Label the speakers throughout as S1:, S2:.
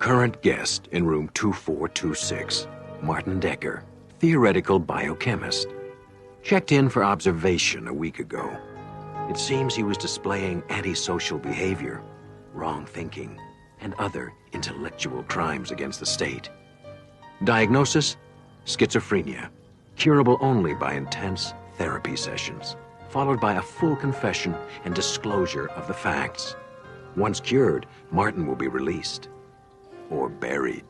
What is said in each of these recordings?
S1: Current guest in room 2426, Martin Decker, theoretical biochemist. Checked in for observation a week ago. It seems he was displaying antisocial behavior, wrong thinking, and other intellectual crimes against the state. Diagnosis: schizophrenia, curable only by intense therapy sessions, followed by a full confession and disclosure of the facts. Once cured, Martin will be released or buried.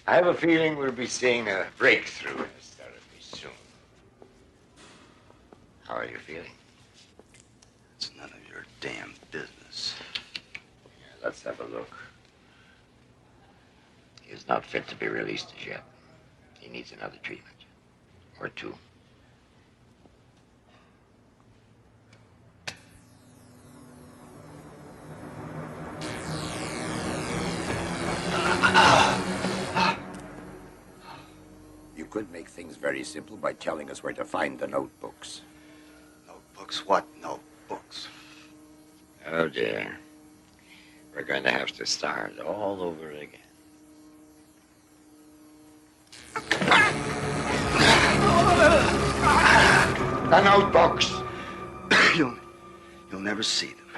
S2: I have a feeling we'll be seeing a breakthrough in this therapy soon. How are you feeling?
S3: It's none of your damn business.
S2: Yeah, let's have a look. He is not fit to be released as yet. He needs another treatment. Or two.
S4: You could make things very simple by telling us where to find the notebooks.
S3: Notebooks? What notebooks?
S2: Oh, dear. We're going to have to start all over again. The notebooks!
S3: You'll never see them.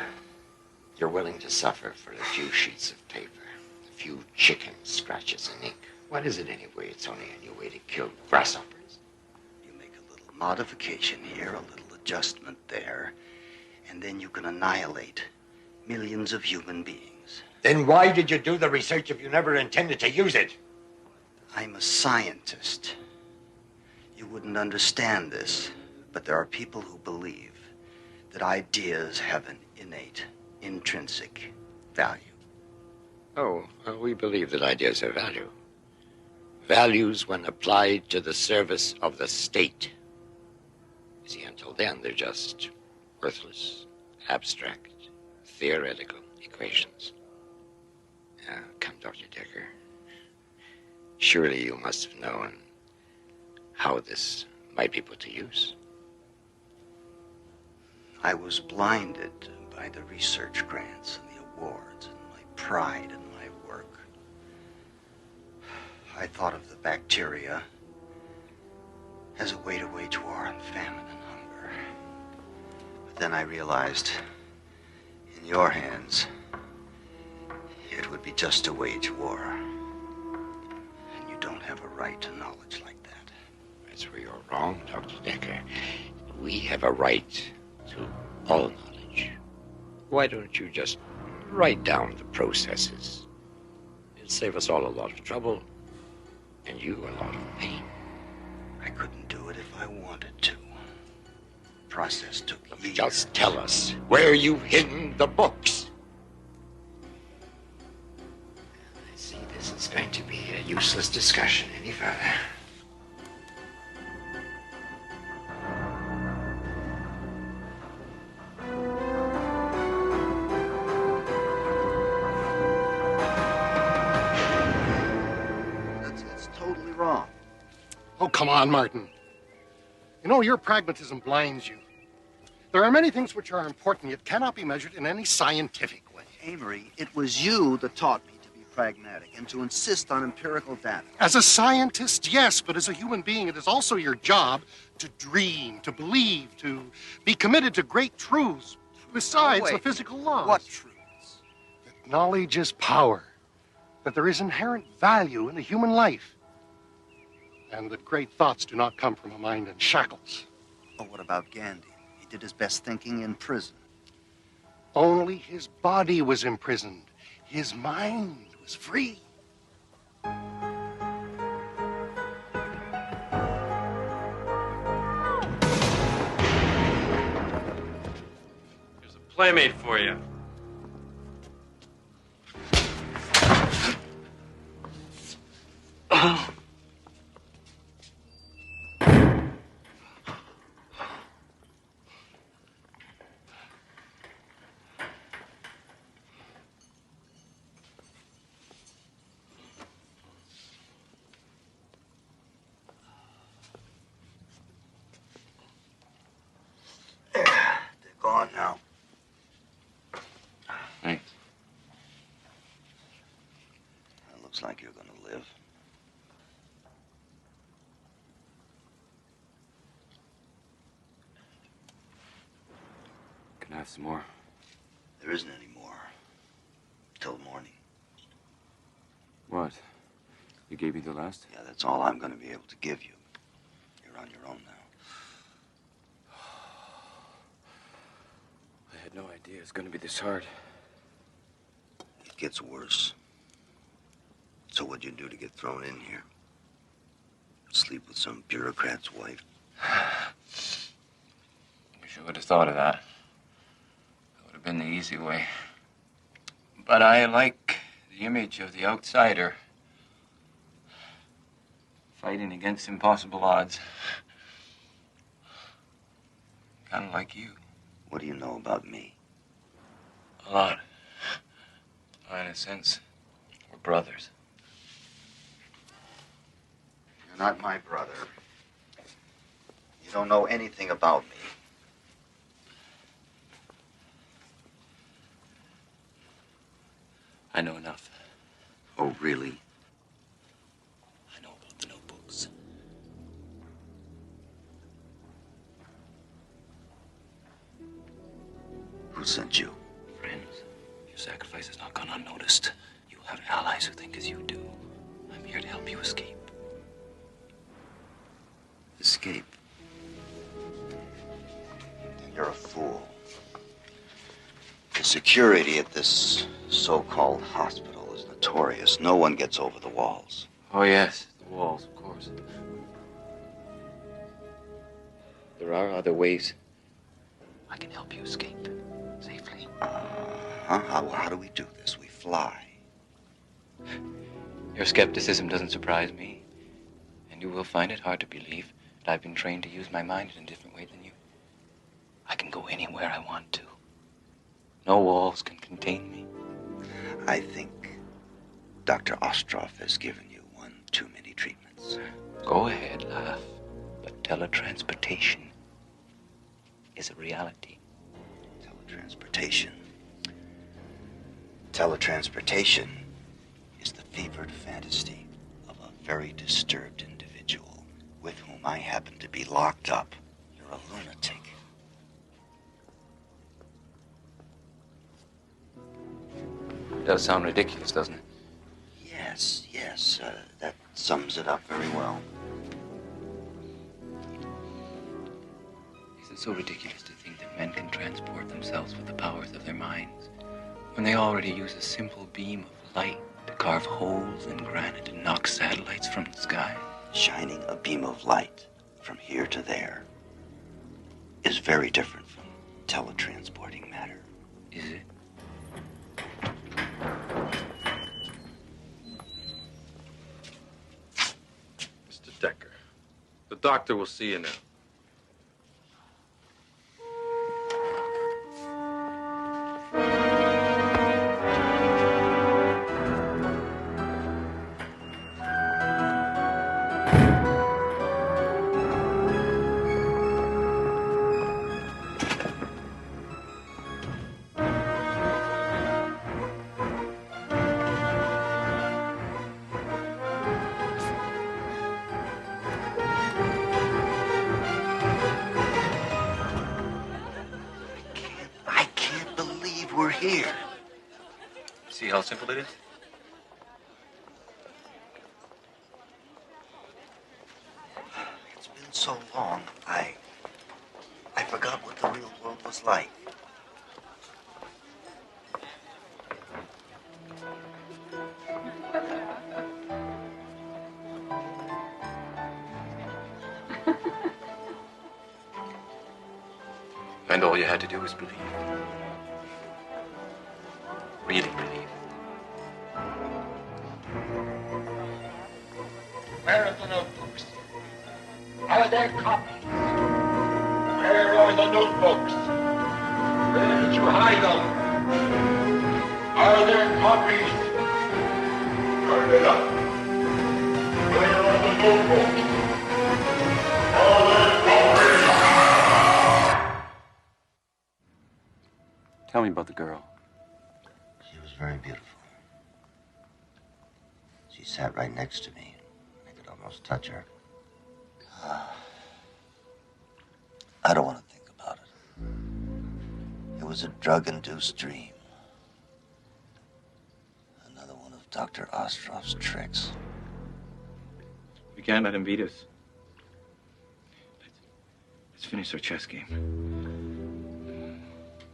S2: You're willing to suffer for a few sheets of paper, a few chicken scratches and ink. What is it anyway? It's only a new way to kill grasshoppers.
S3: You make a little modification here, a little adjustment there, and then you can annihilate millions of human beings.
S2: Then why did you do the research if you never intended to use it?
S3: I'm a scientist. You wouldn't understand this, but there are people who believe that ideas have an innate, intrinsic value.
S2: Oh, well, we believe that ideas have value. Values when applied to the service of the state. You see, until then, they're just worthless, abstract, theoretical equations. Come, Dr. Decker. Surely you must have known how this might be put to use.
S3: I was blinded by the research grants and the awards and my pride in my work. I thought of the bacteria as a way to wage war on famine and hunger. But then I realized, in your hands, it would be just to wage war. And you don't have a right to knowledge like that.
S2: That's where you're wrong, Dr. Decker. We have a right to all knowledge. Why don't you just write down the processes? It'll save us all a lot of trouble. And you a lot of pain.
S3: I couldn't do it if I wanted to. The process took years.
S2: Just tell us where you've hidden the books. I see this is going to be a useless discussion any further.
S3: Wrong.
S5: Oh, come on, Martin. You know, your pragmatism blinds you. There are many things which are important, yet cannot be measured in any scientific way.
S3: Amory, it was you that taught me to be pragmatic and to insist on empirical data.
S5: As a scientist, yes, but as a human being, it is also your job to dream, to believe, to be committed to great truths, besides the physical laws.
S3: What truths?
S5: That knowledge is power, that there is inherent value in the human life, and that great thoughts do not come from a mind in shackles.
S3: Oh, what about Gandhi? He did his best thinking in prison.
S5: Only his body was imprisoned. His mind was free.
S6: There's a playmate for you.
S3: They're gone now.
S4: Thanks.
S3: It looks like you're gonna live.
S4: Can I have some more?
S3: There isn't any more. Till morning.
S4: What? You gave me the last?
S3: Yeah, that's all I'm gonna be able to give you. You're on your own now.
S4: I had no idea it's gonna be this hard.
S3: It gets worse. So what'd you do to get thrown in here? Sleep with some bureaucrat's wife?
S4: Wish I would have thought of that. That would have been the easy way. But I like the image of the outsider fighting against impossible odds. Kind of like you.
S3: What do you know about me?
S4: A lot. In a sense, we're brothers.
S3: You're not my brother. You don't know anything about me.
S4: I know enough.
S3: Oh, really?
S4: I know about the notebooks.
S3: Who sent you?
S4: Friends, your sacrifice has not gone unnoticed. You have allies who think as you do. I'm here to help you escape.
S3: Escape? You're a fool. The security at this so-called hospital is notorious. No one gets over the walls.
S4: Oh, yes, the walls, of course. There are other ways. I can help you escape safely.
S3: How do we do this? We fly.
S4: Your skepticism doesn't surprise me. And you will find it hard to believe that I've been trained to use my mind in a different way than you. I can go anywhere I want to. No walls can contain me.
S3: I think Dr. Ostroff has given you one too many treatments.
S4: Go ahead, laugh. But teletransportation is a reality.
S3: Teletransportation. Teletransportation is the fevered fantasy of a very disturbed individual with whom I happen to be locked up. You're a lunatic.
S4: It does sound ridiculous, doesn't it?
S3: Yes, that sums it up very well.
S4: Is it so ridiculous to think that men can transport themselves with the powers of their minds when they already use a simple beam of light to carve holes in granite and knock satellites from the sky?
S3: Shining a beam of light from here to there is very different from teletransporting matter.
S4: Is it?
S6: Mr. Decker, the doctor will see you now.
S3: I can't believe we're here.
S4: See how simple it is?
S3: It's been so long, I forgot what the real world was like.
S4: And all you had to do was believe. Really believe.
S2: are the notebooks? Are there copies? Where are the notebooks? Where did you hide them? Are there copies? Turn it up. Where are the notebooks? Are there copies?
S4: Tell me about the girl.
S3: She was very beautiful. She sat right next to me. I could almost touch her. I don't want to think about it. It was a drug-induced dream. Another one of Dr. Ostrov's tricks.
S4: We can't let him beat us. Let's finish our chess game.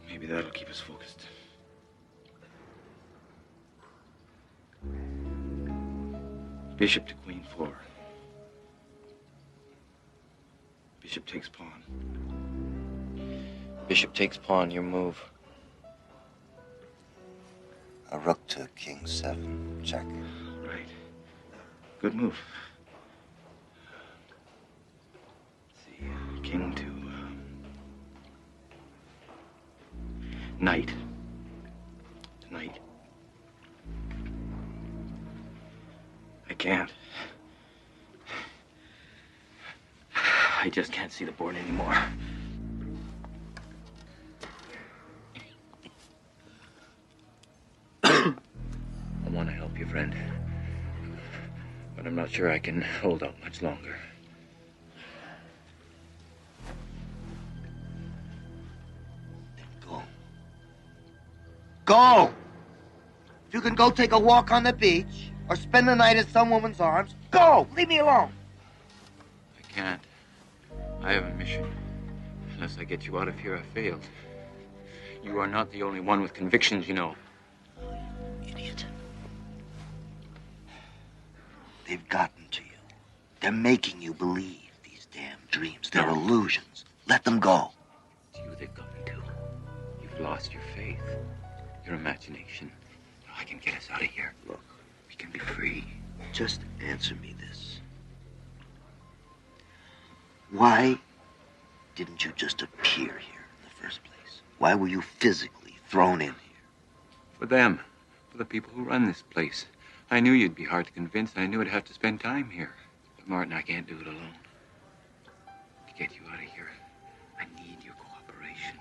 S4: Maybe that'll keep us focused. Bishop to queen 4. Bishop takes pawn. Bishop takes pawn, your move.
S3: A rook to king 7. Check.
S4: Right. Good move. Let's see. King to knight. Knight. I can't. I just can't see the board anymore. I want to help you, friend. But I'm not sure I can hold out much longer.
S3: Go. Go! If you can go take a walk on the beach or spend the night in some woman's arms, go! Leave me alone!
S4: I can't. I have a mission. Unless I get you out of here, I failed. You are not the only one with convictions, you know.
S3: Idiot. They've gotten to you. They're making you believe these damn dreams. They're illusions. Let them go.
S4: It's you they've gotten to. You've lost your faith, your imagination. I can get us out of here.
S3: Look.
S4: We can be free.
S3: Just answer me this. Why didn't you just appear here in the first place? Why were you physically thrown in here?
S4: For them. For the people who run this place. I knew you'd be hard to convince. I knew I'd have to spend time here. But Martin, I can't do it alone. To get you out of here, I need your cooperation,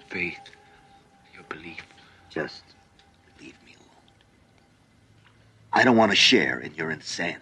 S4: faith, your belief.
S3: Just leave me alone. I don't want to share in your insanity.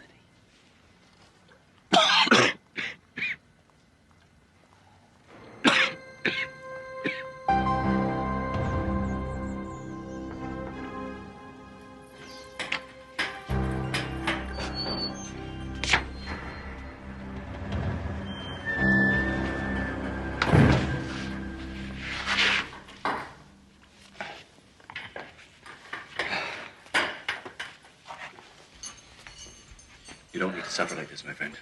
S4: You don't need to suffer like this, my friend.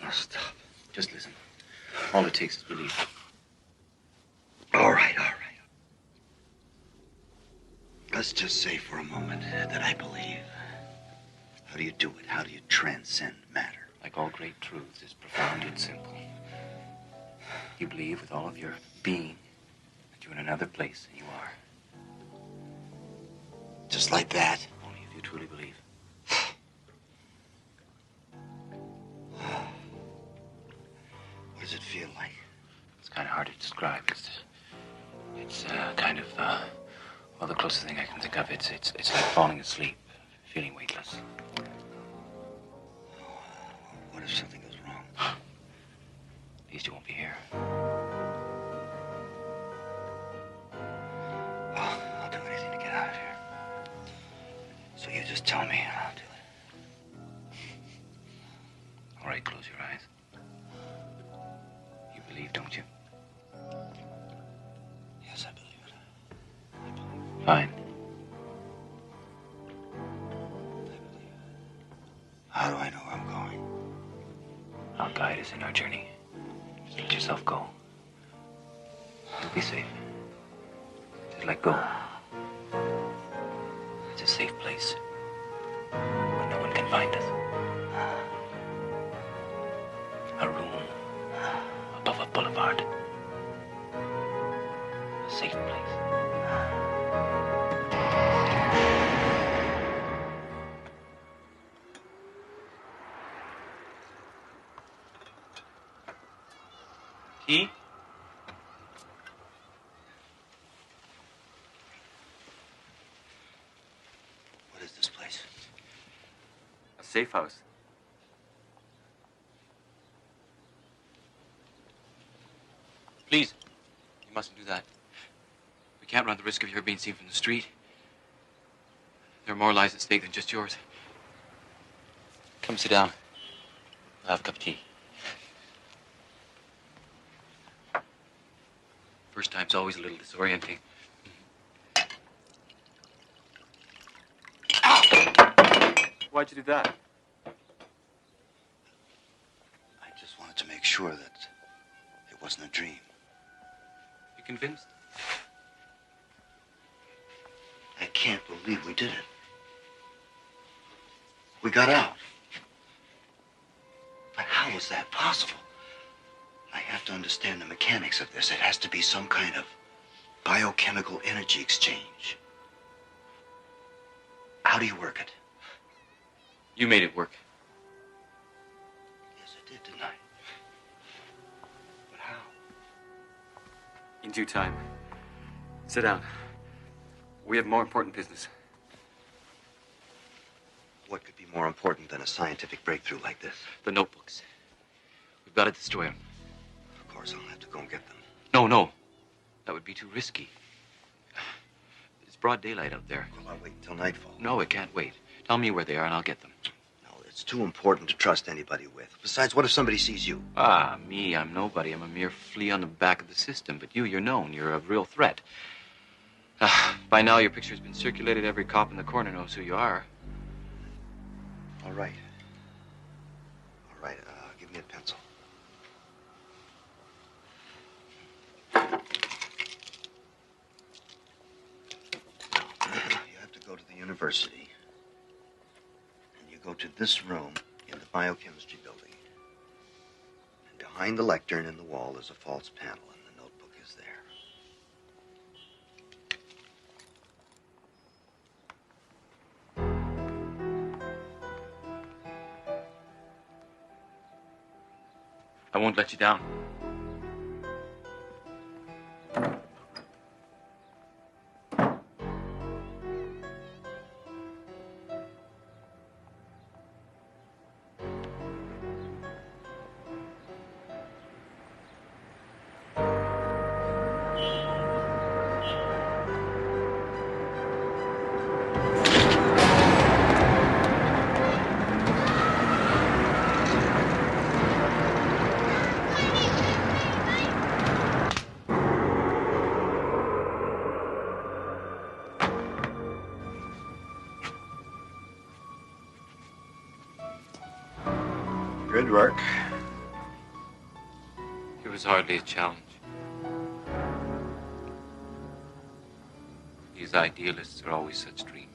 S3: Oh, stop.
S4: Just listen. All it takes is belief.
S3: All right. Let's just say for a moment that I believe. How do you do it? How do you transcend matter?
S4: Like all great truths, it's profound and simple. You believe with all of your being that you're in another place than you are.
S3: Just like that.
S4: Only if you truly believe.
S3: What does it feel like?
S4: It's kind of hard to describe. It's kind of, well, the closest thing I can think of, it's like falling asleep, feeling weightless.
S3: What if something goes wrong?
S4: At least you won't be here.
S3: Well, I'll do anything to get out of here. So you just tell me and I'll do it.
S4: All right, close your eyes. You believe, don't you?
S3: Yes, I believe it.
S4: Fine.
S3: How do I know where I'm going?
S4: I'll guide us in our journey. Just let yourself go. You'll be safe. Just let go. It's a safe place where no one can find us. tea?
S3: What is this place?
S4: A safe house. Please, you mustn't do that. We can't run the risk of your being seen from the street. There are more lives at stake than just yours. Come sit down. I'll have a cup of tea. First time's always a little disorienting. Why'd you do that?
S3: I just wanted to make sure that it wasn't a dream.
S4: You convinced?
S3: I can't believe we did it. We got out. But how was that possible? I have to understand the mechanics of this. It has to be some kind of biochemical energy exchange. How do you work it?
S4: You made it work.
S3: Yes, I did, didn't I? But how?
S4: In due time. Sit down. We have more important business.
S3: What could be more important than a scientific breakthrough like this?
S4: The notebooks. We've got to destroy them.
S3: Of course, I'll have to go and get them.
S4: No. That would be too risky. It's broad daylight out there.
S3: Well, I'll wait until nightfall.
S4: No, it can't wait. Tell me where they are and I'll get them.
S3: No, it's too important to trust anybody with. Besides, what if somebody sees you?
S4: Ah, me, I'm nobody. I'm a mere flea on the back of the system. But you're known. You're a real threat. By now, your picture's been circulated. Every cop in the corner knows who you are.
S3: All right. All right, give me a pencil. You have to go to the university. And you go to this room in the biochemistry building. And behind the lectern in the wall is a false panel, and the notebook is there.
S4: I won't let you down.
S3: Good work.
S4: It was hardly a challenge. These idealists are always such dreamers.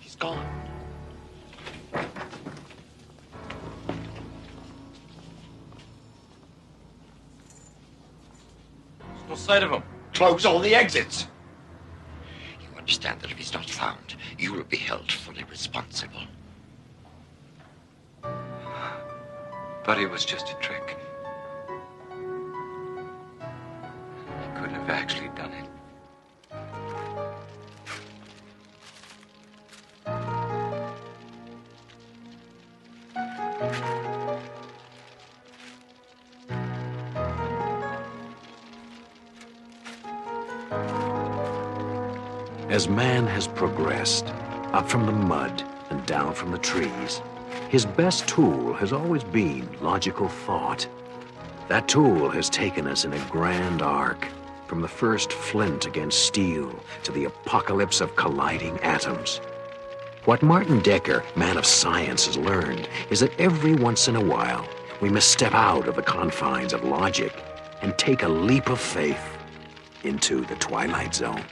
S4: He's gone. There's no sight of him.
S2: Close all the exits. You understand that if he's not found, you will be held fully responsible.
S4: But it was just a trick. He couldn't have actually done it.
S1: As man has progressed, up from the mud and down from the trees, his best tool has always been logical thought. That tool has taken us in a grand arc, from the first flint against steel to the apocalypse of colliding atoms. What Martin Decker, man of science, has learned is that every once in a while, we must step out of the confines of logic and take a leap of faith into the Twilight Zone.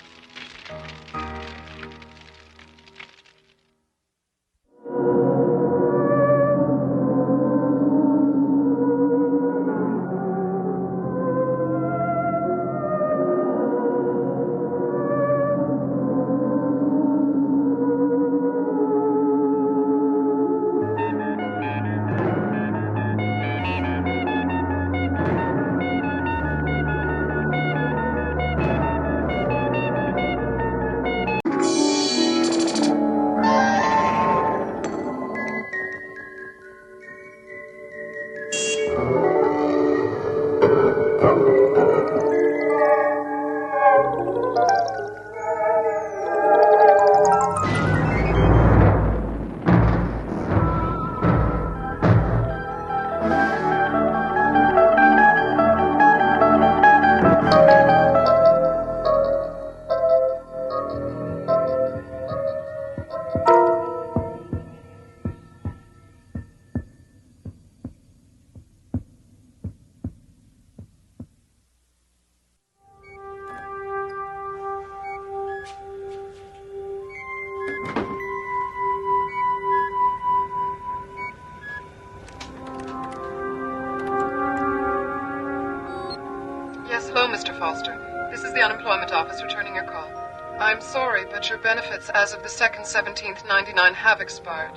S7: Yes, hello, Mr. Foster. This is the unemployment office returning your call. I'm sorry, but your benefits as of the 2nd, 17th, 99 have expired.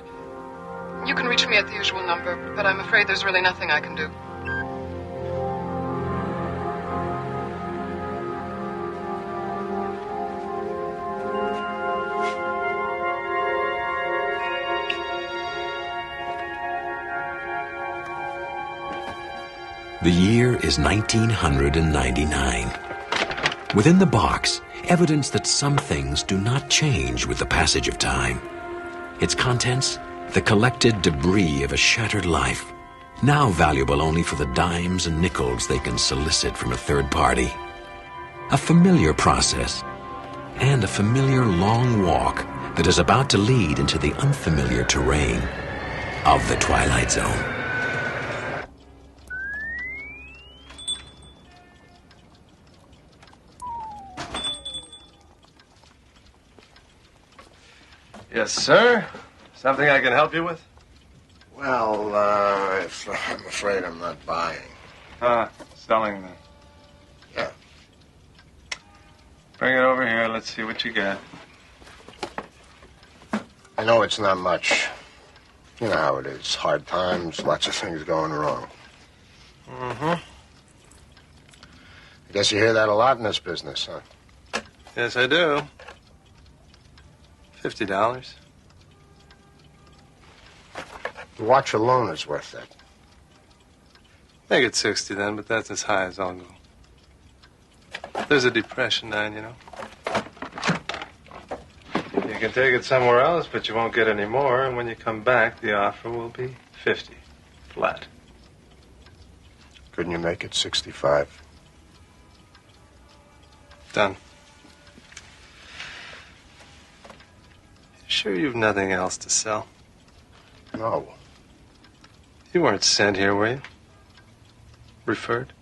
S7: You can reach me at the usual number, but I'm afraid there's really nothing I can do.
S1: The year is 1999. Within the box, evidence that some things do not change with the passage of time. Its contents, the collected debris of a shattered life, now valuable only for the dimes and nickels they can solicit from a third party. A familiar process, and a familiar long walk that is about to lead into the unfamiliar terrain of the Twilight Zone.
S8: Yes, sir. Something I can help you with?
S9: Well, I'm afraid I'm not buying.
S8: Selling then.
S9: Yeah.
S8: Bring it over here. Let's see what you got.
S9: I know it's not much. You know how it is. Hard times, lots of things going wrong.
S8: Mm-hmm.
S9: I guess you hear that a lot in this business, huh?
S8: Yes, I do. $50.
S9: The watch alone is worth that.
S8: Make it 60 then, but that's as high as I'll go. There's a depression then, you know. You can take it somewhere else, but you won't get any more, and when you come back, the offer will be 50. Flat.
S9: Couldn't you make it 65?
S8: Done. Sure you've nothing else to sell?
S9: No.
S8: You weren't sent here, were you? Referred?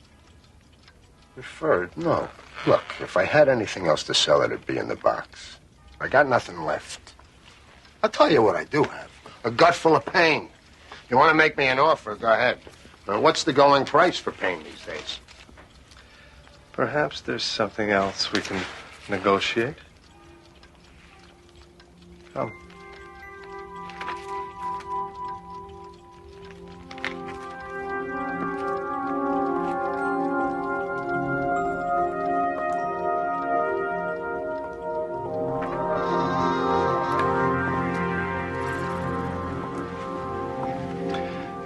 S9: Referred? No. Look, if I had anything else to sell, it'd be in the box. I got nothing left. I'll tell you what I do have. A gut full of pain. You want to make me an offer, go ahead. Now, what's the going price for pain these days?
S8: Perhaps there's something else we can negotiate. Come.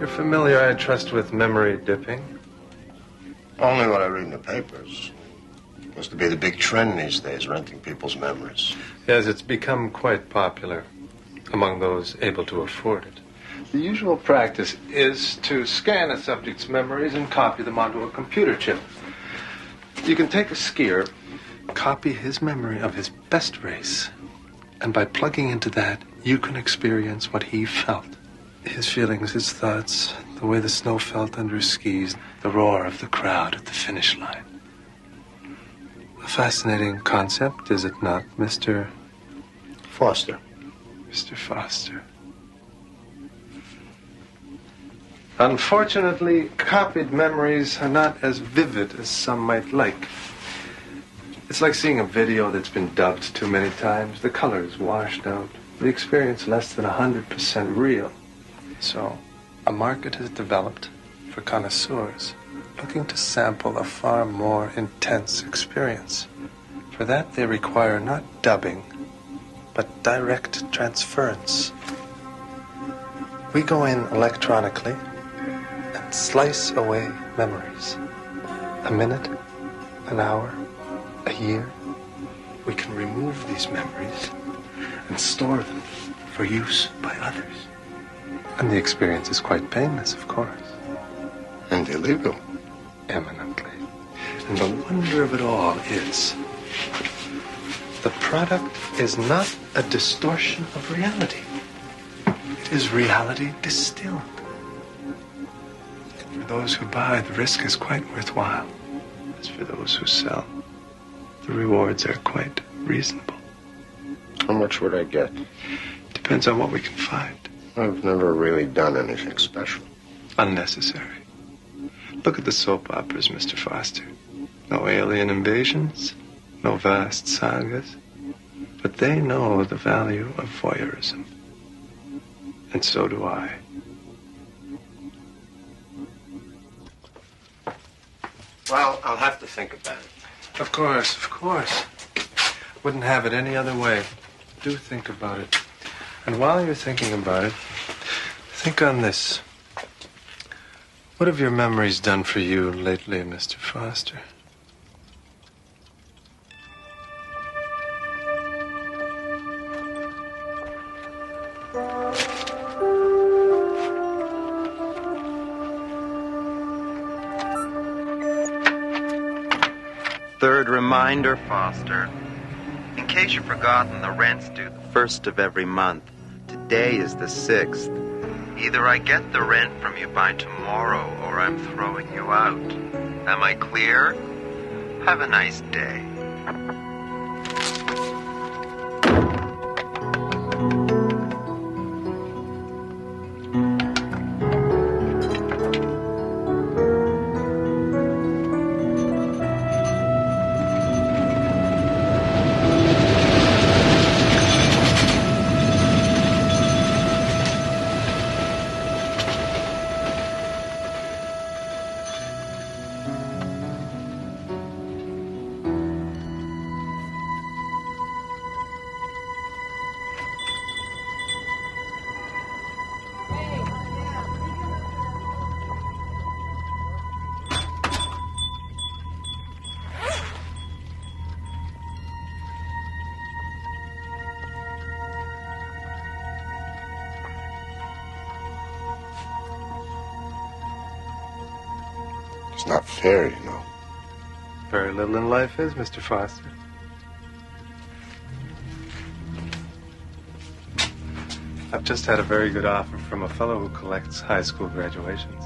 S8: You're familiar, I trust, with memory dipping?
S9: Only what I read in the papers. Seems to be the big trend these days, renting people's memories.
S8: Yes, it's become quite popular among those able to afford it. The usual practice is to scan a subject's memories and copy them onto a computer chip. You can take a skier, copy his memory of his best race, and by plugging into that, you can experience what he felt. His feelings, his thoughts, the way the snow felt under his skis, the roar of the crowd at the finish line. A fascinating concept, is it not, Mr.
S9: Foster.
S8: Mr. Foster? Unfortunately, copied memories are not as vivid as some might like. It's like seeing a video that's been dubbed too many times. The color is washed out. The experience less than 100% real. So, a market has developed for connoisseurs looking to sample a far more intense experience. For that, they require not dubbing, but direct transference. We go in electronically and slice away memories. a minute, an hour, a year, we can remove these memories and store them for use by others. And the experience is quite painless, of course.
S9: And illegal.
S8: Eminently. And the wonder of it all is the product is not a distortion of reality. It is reality distilled. For those who buy, the risk is quite worthwhile. As for those who sell, the rewards are quite reasonable.
S9: How much would I get?
S8: Depends on what we can find.
S9: I've never really done anything special.
S8: Unnecessary. Look at the soap operas, Mr. Foster. No alien invasions, no vast sagas. But they know the value of voyeurism. And so do I.
S9: Well, I'll have to think about it.
S8: Of course, of course. Wouldn't have it any other way. Do think about it. And while you're thinking about it, think on this. What have your memories done for you lately, Mr. Foster?
S10: Third reminder, Foster. In case you've forgotten, the rent's due the 1st of every month. Today is the 6th. Either I get the rent from you by tomorrow, or I'm throwing you out. Am I clear? Have a nice day.
S9: It's not fair, you know.
S8: Very little in life is, Mr. Foster. I've just had a very good offer from a fellow who collects high school graduations.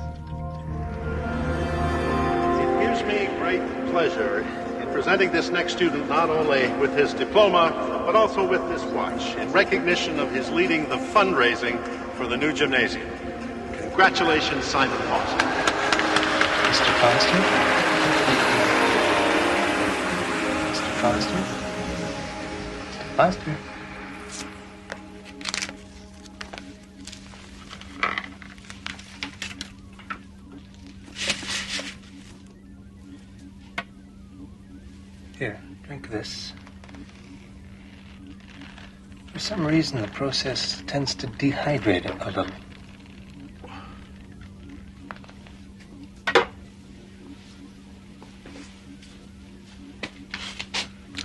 S5: It gives me great pleasure in presenting this next student not only with his diploma, but also with this watch in recognition of his leading the fundraising for the new gymnasium. Congratulations, Simon Foster.
S8: Mr. Foster? Mr. Foster? Mr. Foster? Here, drink this. For some reason, the process tends to dehydrate it a little.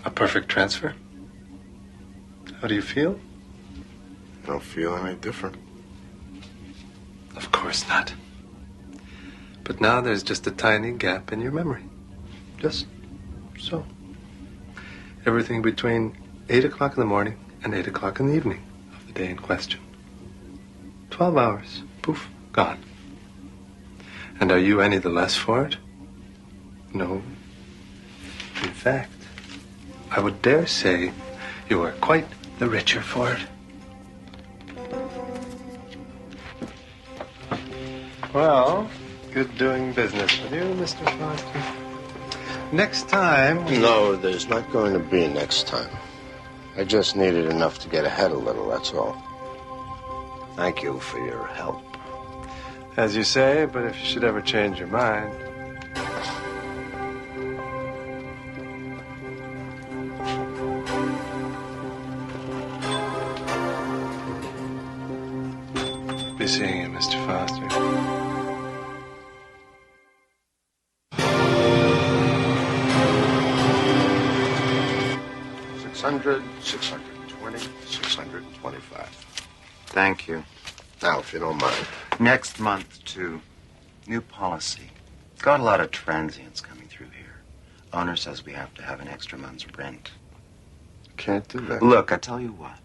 S8: A perfect transfer. How do you feel?
S9: I don't feel any different.
S8: Of course not. But now there's just a tiny gap in your memory. Just so. Everything between 8 o'clock in the morning and 8 o'clock in the evening of the day in question. 12 hours. Poof. Gone. And are you any the less for it? No. In fact, I would dare say you are quite the richer for it. Well, good doing business with you, Mr. Foster. Next time...
S9: No, there's not going to be next time. I just needed enough to get ahead a little, that's all. Thank you for your help.
S8: As you say, but if you should ever change your mind... Be seeing you, Mr. Foster.
S9: 600, 620, 625.
S10: Thank you.
S9: Now, if you don't mind.
S10: Next month, too. New policy. Got a lot of transients coming through here. Owner says we have to have an extra month's rent.
S9: Can't do that.
S10: Look, I tell you what.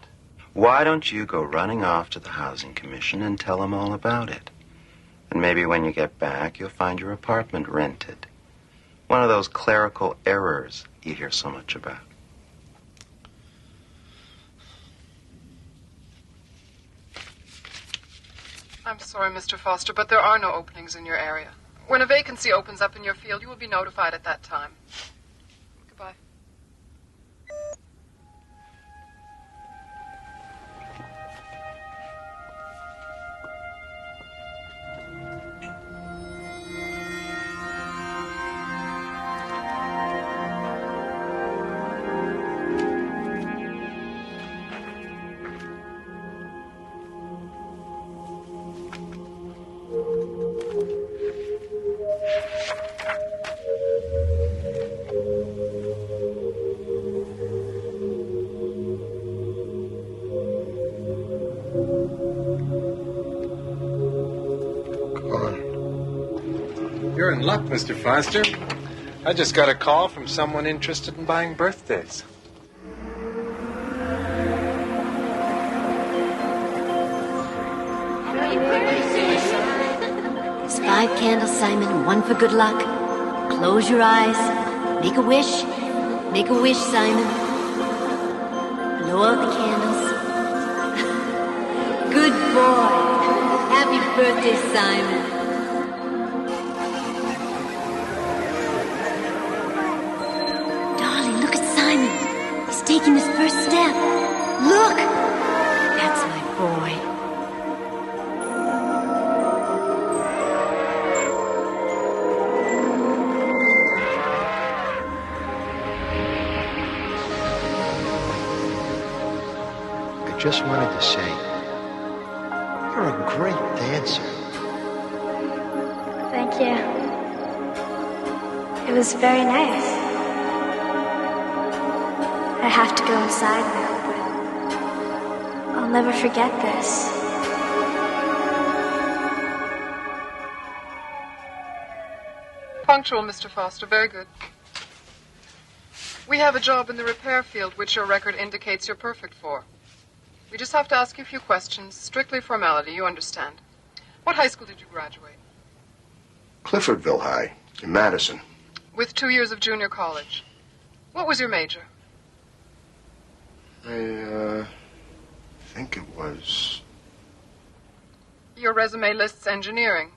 S10: Why don't you go running off to the Housing Commission and tell them all about it? And maybe when you get back, you'll find your apartment rented. One of those clerical errors you hear so much about.
S7: I'm sorry, Mr. Foster, but there are no openings in your area. When a vacancy opens up in your field, you will be notified at that time. Goodbye.
S8: You're in luck, Mr. Foster. I just got a call from someone interested in buying birthdays.
S11: There's 5 candles, Simon, 1 for good luck. Close your eyes. Make a wish. Make a wish, Simon. Blow out the candles. Good boy. Happy birthday, Simon. Darling, look at Simon. He's taking his first step. Look! That's my boy.
S9: Just wanted to say, you're a great dancer.
S12: Thank you. It was very nice. I have to go inside now, but I'll never forget this.
S7: Punctual, Mr. Foster. Very good. We have a job in the repair field which your record indicates you're perfect for. We just have to ask you a few questions. Strictly formality, you understand. What high school did you graduate?
S9: Cliffordville High, in Madison.
S7: With 2 years of junior college. What was your major?
S9: I think it was...
S7: Your resume lists engineering.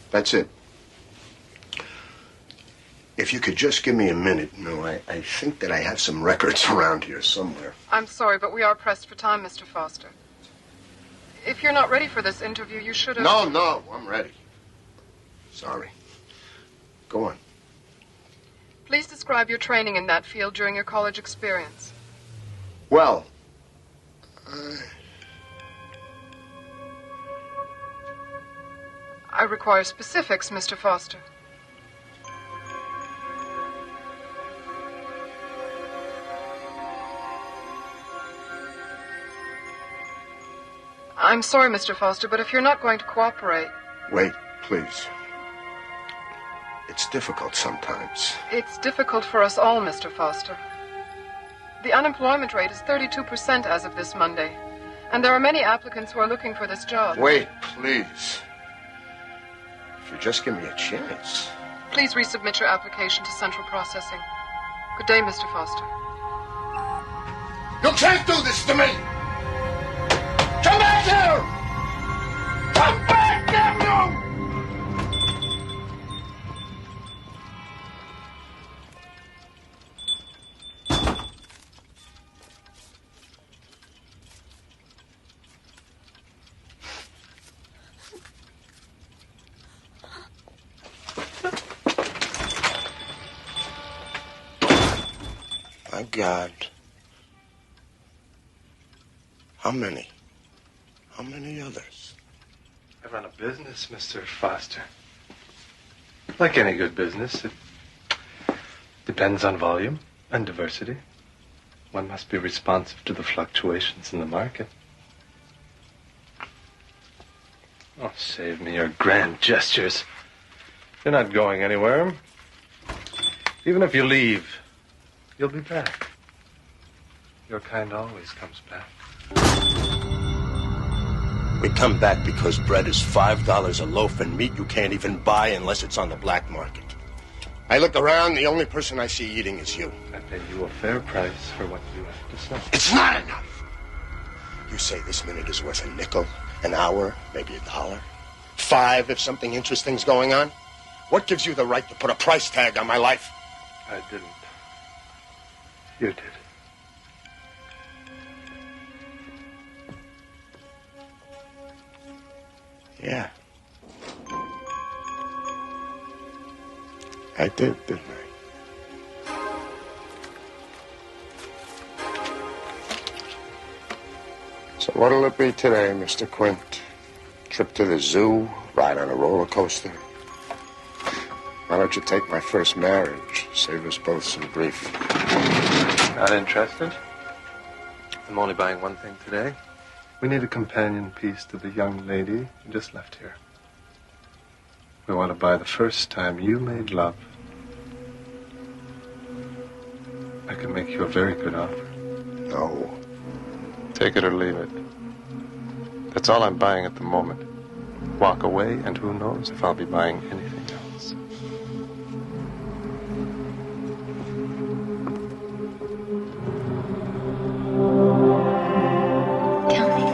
S9: That's it. If you could just give me a minute, I think that I have some records around here somewhere.
S7: I'm sorry, but we are pressed for time, Mr. Foster. If you're not ready for this interview, you should have...
S9: No, I'm ready. Sorry. Go on.
S7: Please describe your training in that field during your college experience.
S9: Well,
S7: I require specifics, Mr. Foster. I'm sorry, Mr. Foster, but if you're not going to cooperate...
S9: Wait, please. It's difficult sometimes.
S7: It's difficult for us all, Mr. Foster. The unemployment rate is 32% as of this Monday, and there are many applicants who are looking for this job.
S9: Wait, please. If you just give me a chance.
S7: Please resubmit your application to Central Processing. Good day, Mr. Foster.
S9: You can't do this to me! Come back here! Come back, damn you! My God. How many? How many others?
S8: I run a business, Mr. Foster. Like any good business, it depends on volume and diversity. One must be responsive to the fluctuations in the market. Oh, save me your grand gestures. You're not going anywhere. Even if you leave, you'll be back. Your kind always comes back.
S9: We come back because bread is $5 a loaf and meat you can't even buy unless it's on the black market. I look around, the only person I see eating is you.
S8: I pay you a fair price for what you have to sell.
S9: It's not enough. You say this minute is worth a nickel, an hour, maybe $1. $5 if something interesting's going on. What gives you the right to put a price tag on my life?
S8: I didn't. You did.
S9: Yeah. I did, didn't I? So what'll it be today, Mr. Quint? Trip to the zoo? Ride on a roller coaster? Why don't you take my first marriage? Save us both some grief.
S8: Not interested? I'm only buying one thing today. We need a companion piece to the young lady who just left here. We want to buy the first time you made love. I can make you a very good offer.
S9: No.
S8: Take it or leave it. That's all I'm buying at the moment. Walk away, and who knows if I'll be buying anything else.
S12: Tell me.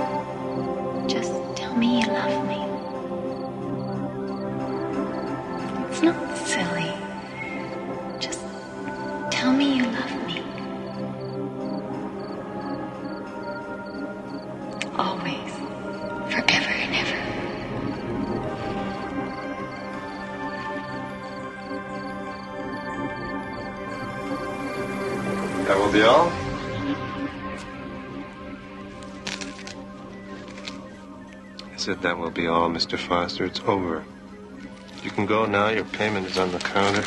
S12: Just tell me you love me. It's not silly. Just tell me you love me. Always. Forever and ever.
S8: That will be all? I said that will be all, Mr. Foster. It's over. You can go now. Your payment is on the counter.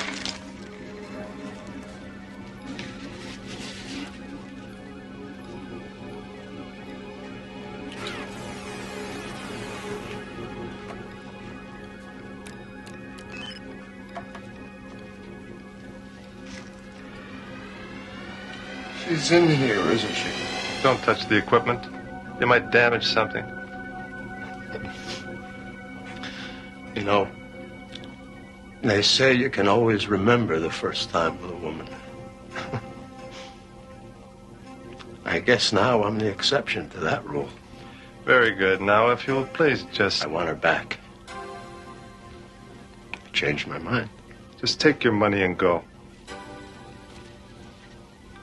S9: She's in here, isn't she?
S8: Don't touch the equipment. You might damage something.
S9: You know, they say you can always remember the first time with a woman. I guess now I'm the exception to that rule.
S8: Very good. Now, if you'll please just...
S9: I want her back. I changed my mind.
S8: Just take your money and go.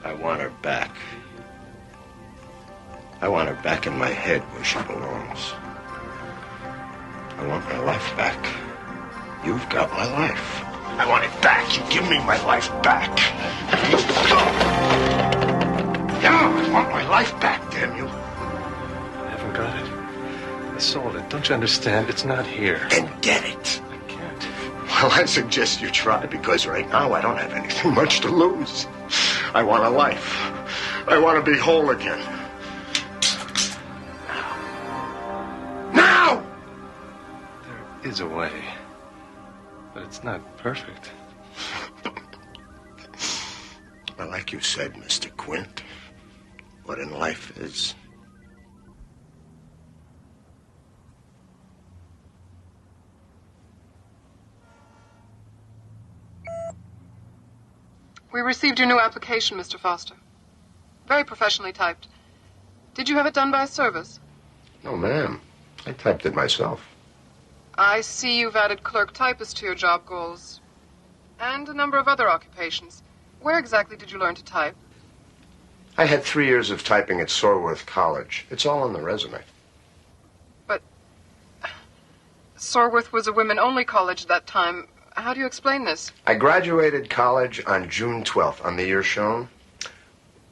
S9: I want her back. I want her back in my head where she belongs. I want my life back. You've got my life. I want it back. You give me my life back. Yeah, I want my life back, damn you.
S8: I haven't got it. I sold it. Don't you understand? It's not here.
S9: Then get it.
S8: I can't.
S9: Well, I suggest you try, because right now I don't have anything much to lose. I want a life. I want to be whole again. Now!
S8: There is a way. But it's not perfect.
S9: Well, like you said, Mr. Quint, what in life is...
S7: We received your new application, Mr. Foster. Very professionally typed. Did you have it done by a service?
S9: No, ma'am. I typed it myself.
S7: I see you've added clerk typist to your job goals. And a number of other occupations. Where exactly did you learn to type?
S9: I had 3 years of typing at Sorworth College. It's all on the resume.
S7: But Sorworth was a women-only college at that time. How do you explain this?
S9: I graduated college on June 12th, on the year shown.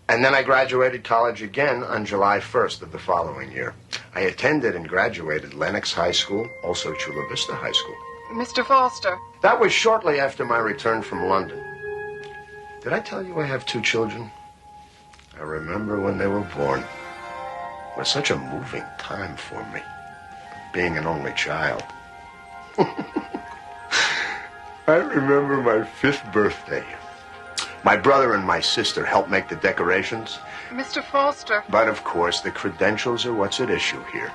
S9: And then I graduated college again on July 1st of the following year. I attended and graduated Lenox High School, also Chula Vista High School.
S7: Mr. Foster.
S9: That was shortly after my return from London. Did I tell you I have 2 children? I remember when they were born. It was such a moving time for me, being an only child. I remember my 5th birthday. My brother and my sister helped make the decorations.
S7: Mr. Foster.
S9: But of course, the credentials are what's at issue here.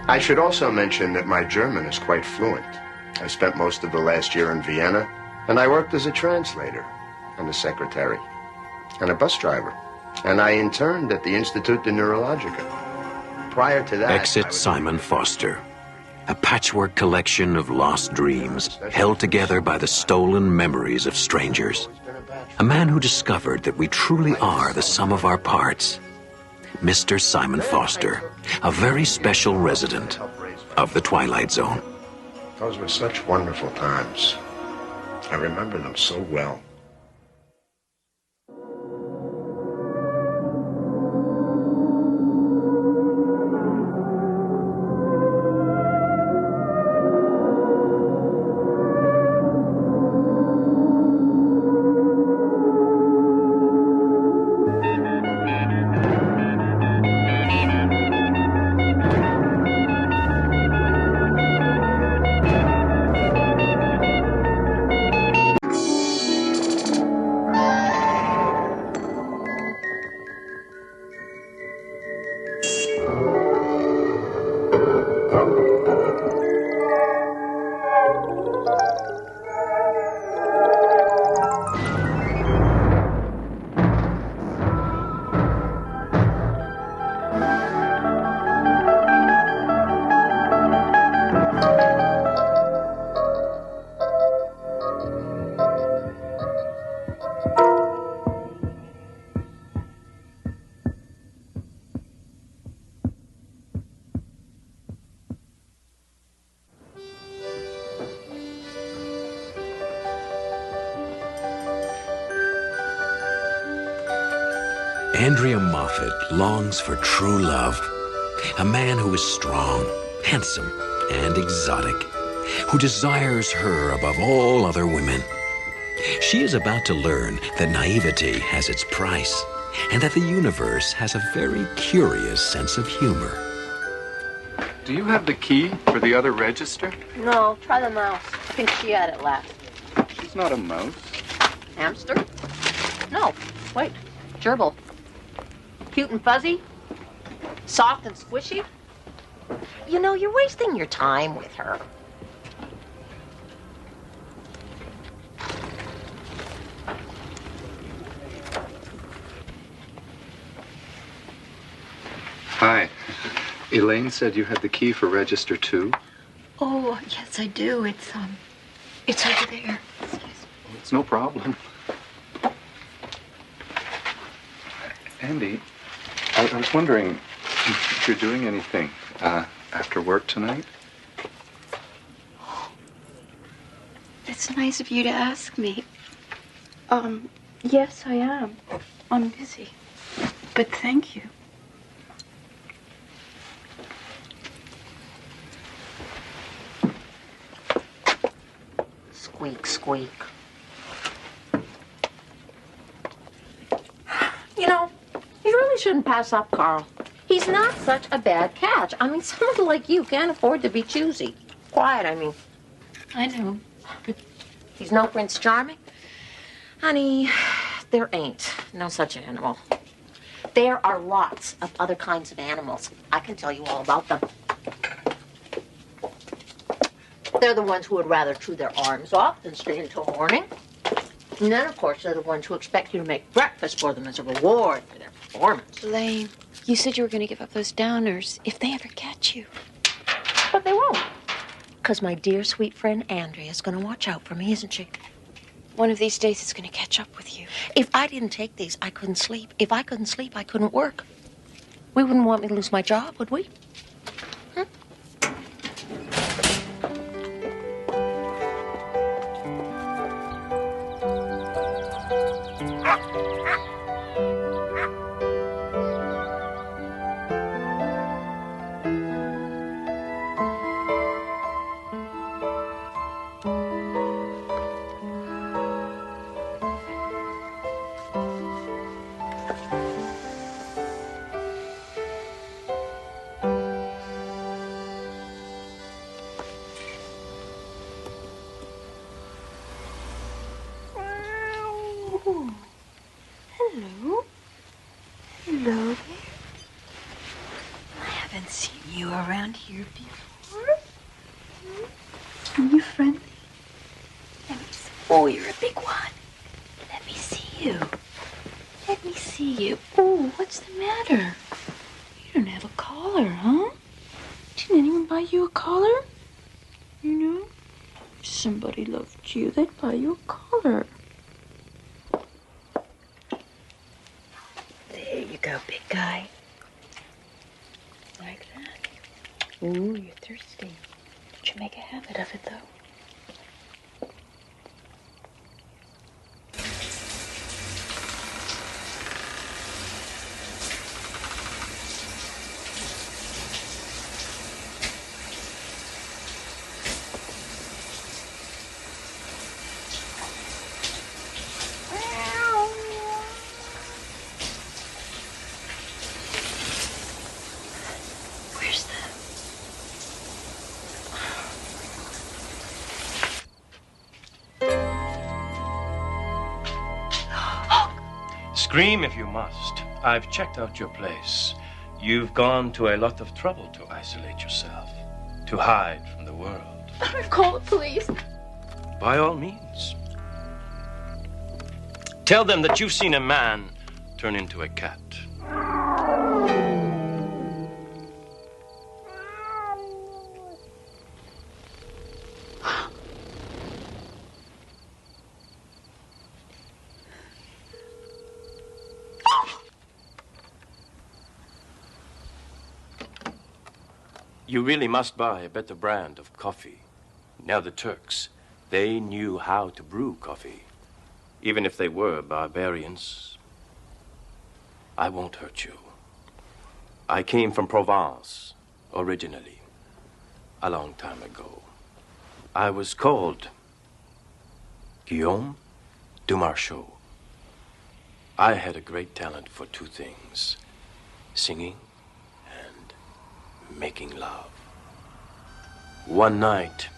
S9: I should also mention that my German is quite fluent. I spent most of the last year in Vienna, and I worked as a translator and a secretary and a bus driver. And I interned at the Institut de Neurologica. Prior to that...
S1: Exit Simon Foster. A patchwork collection of lost dreams held together by the stolen memories of strangers. A man who discovered that we truly are the sum of our parts. Mr. Simon Foster, a very special resident of the Twilight Zone.
S9: Those were such wonderful times. I remember them so well.
S1: Andrea Moffat longs for true love. A man who is strong, handsome, and exotic, who desires her above all other women. She is about to learn that naivety has its price, and that the universe has a very curious sense of humor.
S8: Do you have the key for the other register?
S13: No, try the mouse. I think she had it last.
S8: She's not a mouse.
S13: Hamster? No, wait. Gerbil. Cute and fuzzy? Soft and squishy? You know, you're wasting your time with her.
S8: Hi. Elaine said you had the key for register 2.
S14: Oh, yes, I do. It's over there.
S8: It's no problem. Andy, I was wondering if you're doing anything after work tonight?
S14: It's nice of you to ask me. Yes, I am. I'm busy. But thank you.
S13: Squeak, squeak. You know, you really shouldn't pass up Carl. He's not such a bad catch. I mean, someone like you can't afford to be choosy. Quiet, I mean.
S14: I know, but...
S13: He's no Prince Charming? Honey, there ain't no such animal. There are lots of other kinds of animals. I can tell you all about them. They're the ones who would rather chew their arms off than stay until morning. And then, of course, they're the ones who expect you to make breakfast for them as a reward for their performance.
S14: Elaine, you said you were going to give up those downers if they ever catch you.
S13: But they won't. Because my dear, sweet friend Andrea is going to watch out for me, isn't she?
S14: One of these days it's going to catch up with you.
S13: If I didn't take these, I couldn't sleep. If I couldn't sleep, I couldn't work. We wouldn't want me to lose my job, would we?
S14: here before? Are you friendly? Let me see. Oh, you're a big one. Let me see you. Let me see you. Oh, what's the matter? You don't have a collar, huh? Didn't anyone buy you a collar? You know? If somebody loved you, they'd buy you a collar. There you go, big guy. Like that. Ooh, you're thirsty. Don't you make a habit of it, though. Where's the...
S15: Scream if you must. I've checked out your place. You've gone to a lot of trouble to isolate yourself, to hide from the world.
S14: Call the police.
S15: By all means. Tell them that you've seen a man turn into a cat. You really must buy a better brand of coffee. Now the Turks, they knew how to brew coffee. Even if they were barbarians. I won't hurt you. I came from Provence, originally, a long time ago. I was called Guillaume de Marchaux. I had a great talent for two things, singing and making love. One night,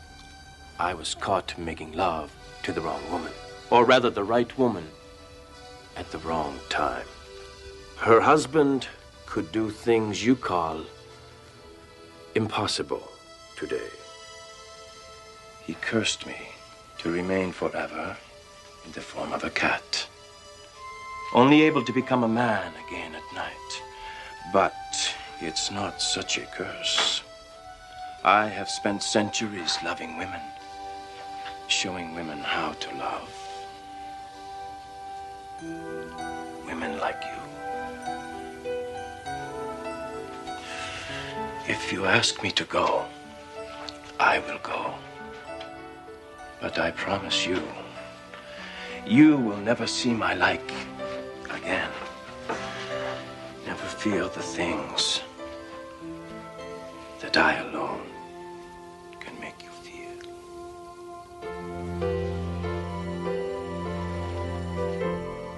S15: I was caught making love to the wrong woman, or rather the right woman at the wrong time. Her husband could do things you call impossible today. He cursed me to remain forever in the form of a cat, only able to become a man again at night. But it's not such a curse. I have spent centuries loving women, showing women how to love. Women like you. If you ask me to go, I will go. But I promise you, you will never see my like again. Never feel the things that I alone can make you feel.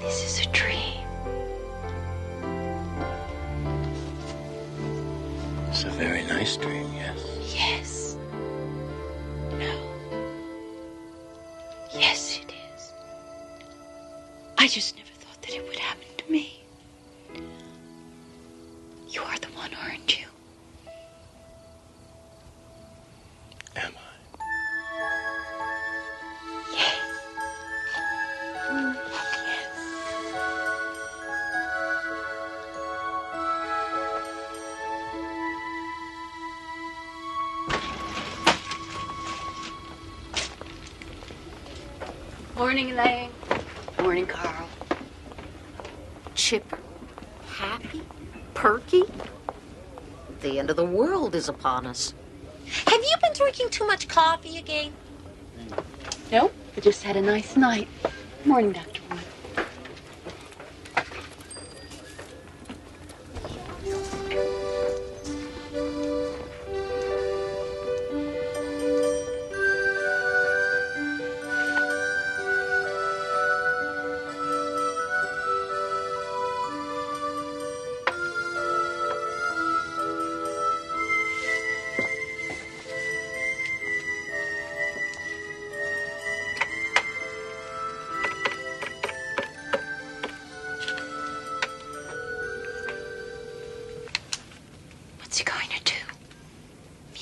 S14: This is a dream.
S15: It's a very nice dream, yes?
S14: Yes. No. Yes, it is. I just never thought that it would happen to me. You are the one, aren't you?
S15: Am
S14: Yes.
S13: Morning, Elaine. Morning, Carl. Chipper, happy, perky. The end of the world is upon us. Have you been drinking too much coffee again?
S14: Nope. I just had a nice night. Morning, Dr. Wood.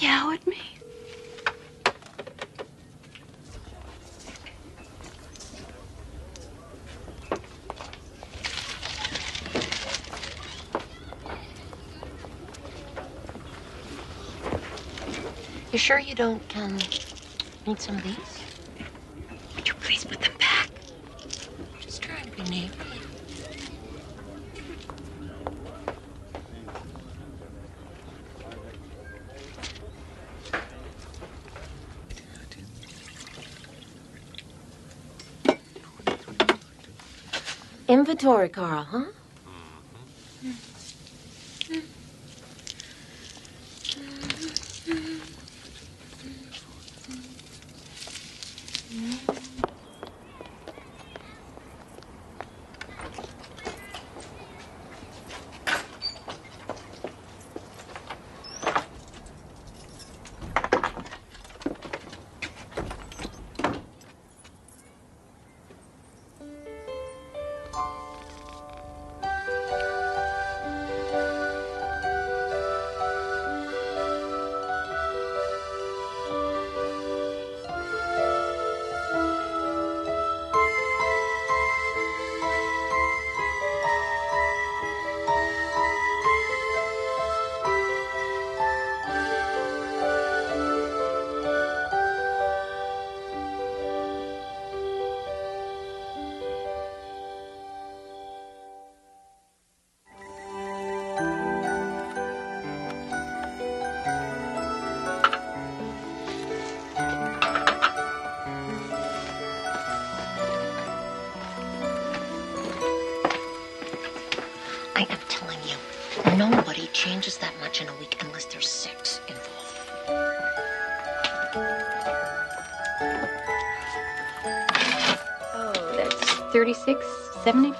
S14: Meow at me.
S13: You sure you don't, need some of these?
S14: Would you please put them back?
S13: Just trying to be neighborly. Inventory, Carl, huh? Nobody changes that much in a week unless there's sex involved.
S14: Oh, that's $36.75.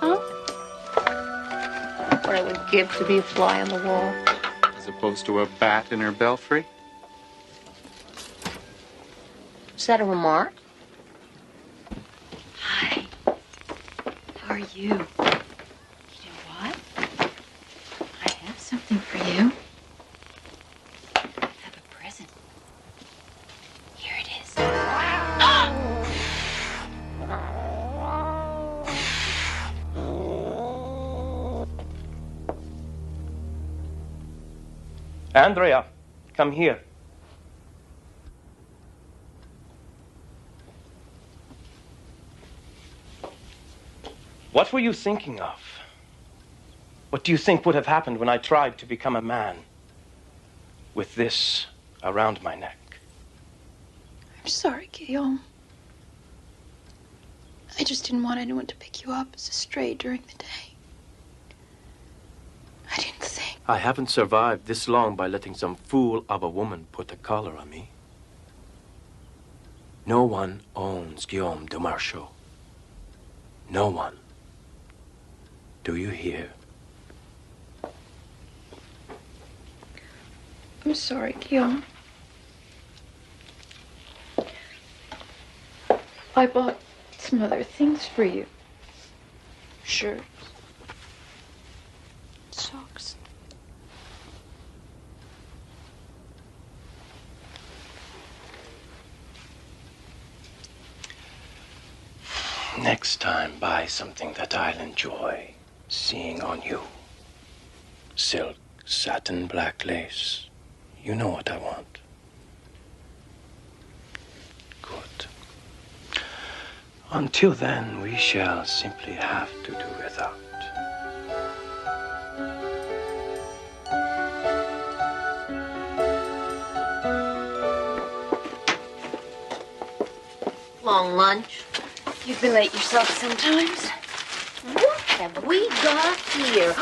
S14: What I would give to be a fly on the wall.
S16: As opposed to a bat in her belfry?
S13: Is that a remark?
S14: Hi. How are you? You know what? I have something for you. I have a present. Here it is.
S15: Andrea, come here. What were you thinking of? What do you think would have happened when I tried to become a man with this around my neck?
S14: I'm sorry, Guillaume. I just didn't want anyone to pick you up as a stray during the day. I didn't think.
S15: I haven't survived this long by letting some fool of a woman put a collar on me. No one owns Guillaume de Marchaux. No one. Do you hear?
S14: I'm sorry, Guillaume. I bought some other things for you. Shirts. Socks.
S15: Next time, buy something that I'll enjoy seeing on you. Silk, satin, black lace. You know what I want. Good. Until then, we shall simply have to do without.
S13: Long lunch.
S14: You've been late yourself sometimes.
S13: What have we got here?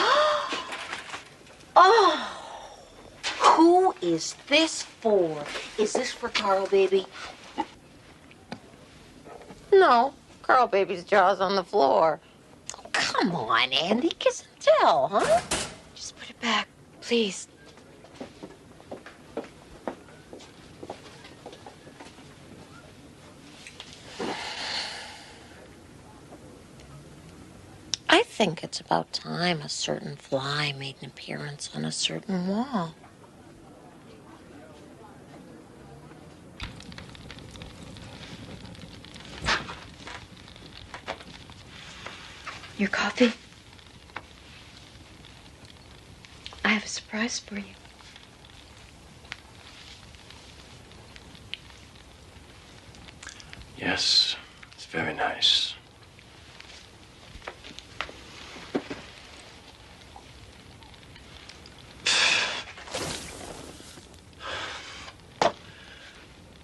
S13: Oh, who is this for? Is this for Carl, baby? No, Carl, baby's jaw's on the floor. Oh, come on, Andy, kiss and tell, huh?
S14: Just put it back, please.
S13: I think it's about time a certain fly made an appearance on a certain wall.
S14: Your coffee? I have a surprise for you.
S15: Yes, it's very nice.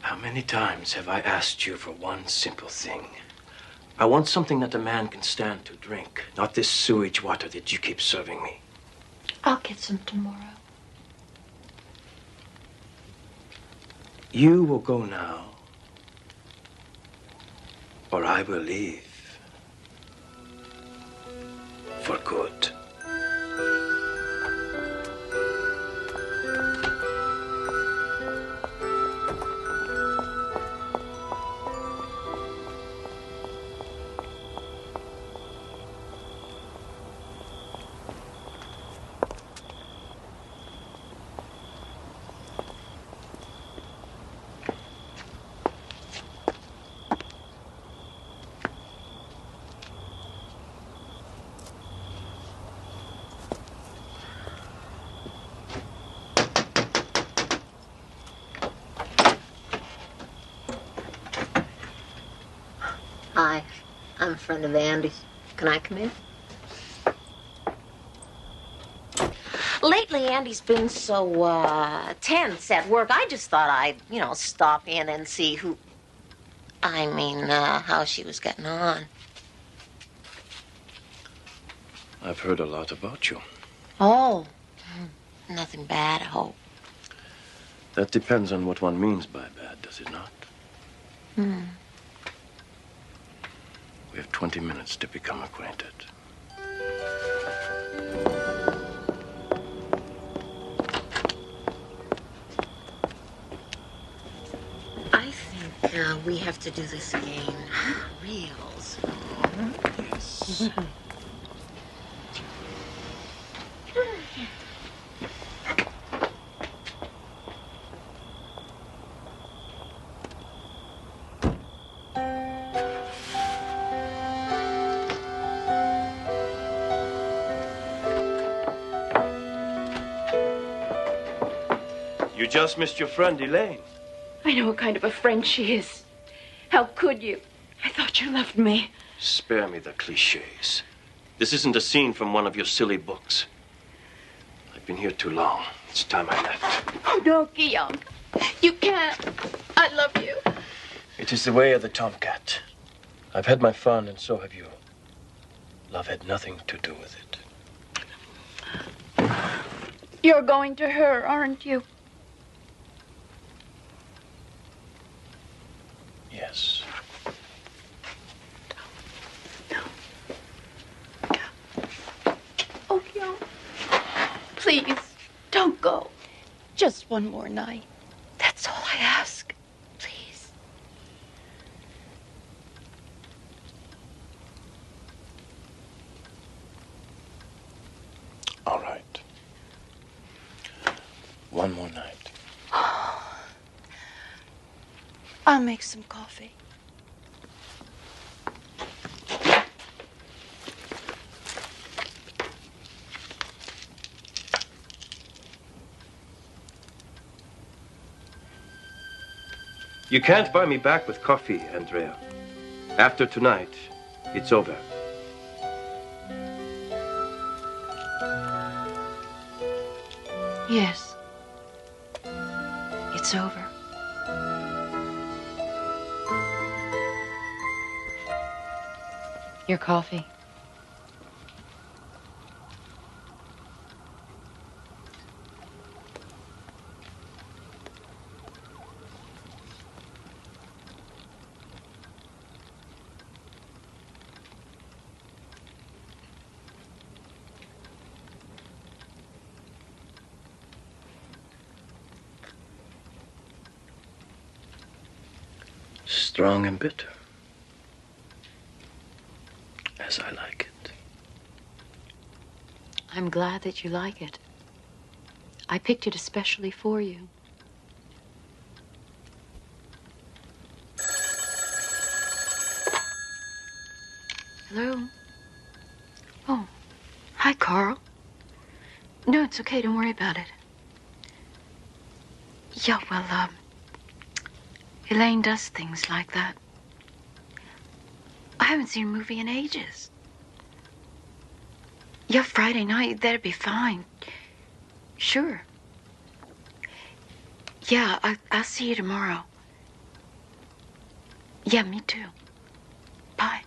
S15: How many times have I asked you for one simple thing? I want something that a man can stand to drink, not this sewage water that you keep serving me.
S14: I'll get some tomorrow.
S15: You will go now, or I will leave for good.
S13: Hi, I'm a friend of Andy's. Can I come in? Lately, Andy's been so, tense at work. I just thought I'd, stop in and see how she was getting on.
S15: I've heard a lot about you.
S13: Oh, nothing bad, I hope.
S15: That depends on what one means by bad, does it not? We have 20 minutes to become acquainted.
S13: I think we have to do this again real soon.
S15: Yes. You just missed your friend, Elaine.
S14: I know what kind of a friend she is. How could you? I thought you loved me.
S15: Spare me the cliches. This isn't a scene from one of your silly books. I've been here too long. It's time I left.
S14: Oh, no, Guillaume. You can't. I love you.
S15: It is the way of the tomcat. I've had my fun, and so have you. Love had nothing to do with it.
S14: You're going to her, aren't you?
S15: Yes.
S14: Oh, Guillaume. Please, don't go. Just one more night. That's all I ask. Please.
S15: All right. One more night.
S14: I'll make some coffee.
S15: You can't buy me back with coffee, Andrea. After tonight, it's over.
S14: Yes. It's over. Your coffee.
S15: Strong and bitter. As I like it.
S14: I'm glad that you like it. I picked it especially for you. Hello? Hi, Carl. No, it's okay. Don't worry about it. Yeah, well, Elaine does things like that. I haven't seen a movie in ages. Yeah, Friday night, that'd be fine. Sure. Yeah, I'll see you tomorrow. Yeah, me too. Bye.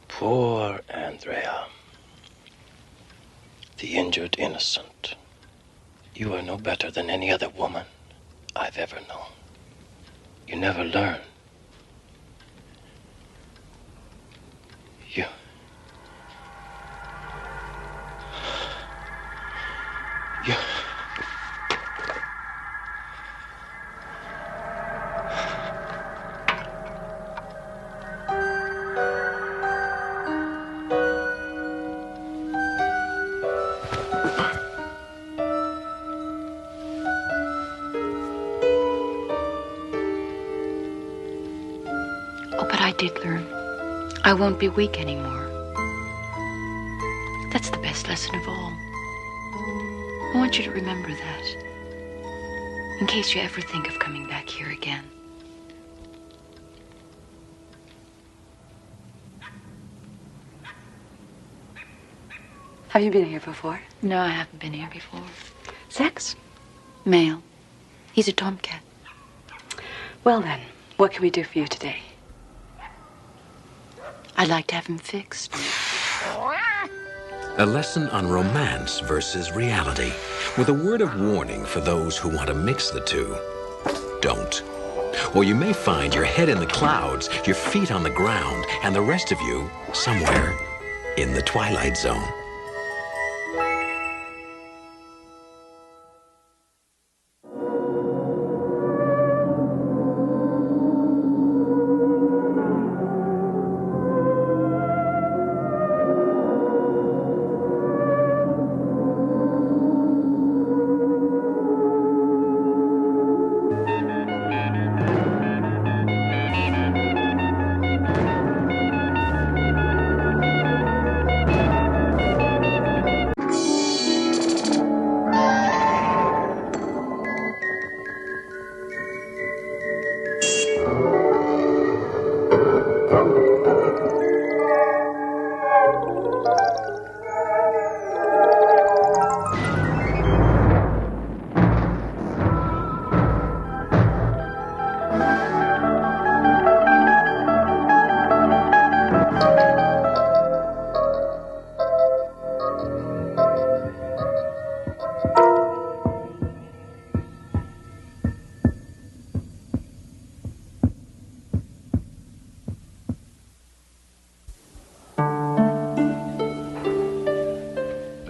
S15: Poor Andrea. The injured innocent. You are no better than any other woman I've ever known. You never learn. You...
S14: Oh, but I did learn. I won't be weak anymore. That's the best lesson of all. I want you to remember that. In case you ever think of coming back here again.
S17: Have you been here before?
S14: No, I haven't been here before.
S17: Sex?
S14: Male. He's a tomcat.
S17: Well then, what can we do for you today?
S14: I'd like to have him fixed.
S1: A lesson on romance versus reality, with a word of warning for those who want to mix the two. Don't. Or you may find your head in the clouds, your feet on the ground, and the rest of you somewhere in the Twilight Zone.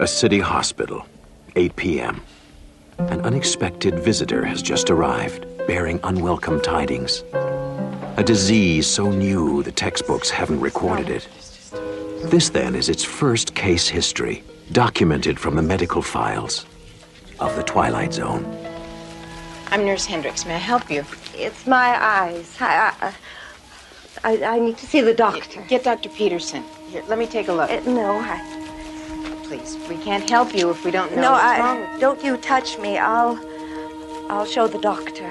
S1: A city hospital, 8 p.m. An unexpected visitor has just arrived, bearing unwelcome tidings. A disease so new the textbooks haven't recorded it. This, then, is its first case history, documented from the medical files of the Twilight Zone.
S13: I'm Nurse Hendricks. May I help you?
S18: It's my eyes. I need to see the doctor.
S13: Get Dr. Peterson. Here, let me take a look.
S18: No,
S13: Please, we can't help you if we don't know
S18: no,
S13: what's wrong with you.
S18: Don't you touch me. I'll show the doctor.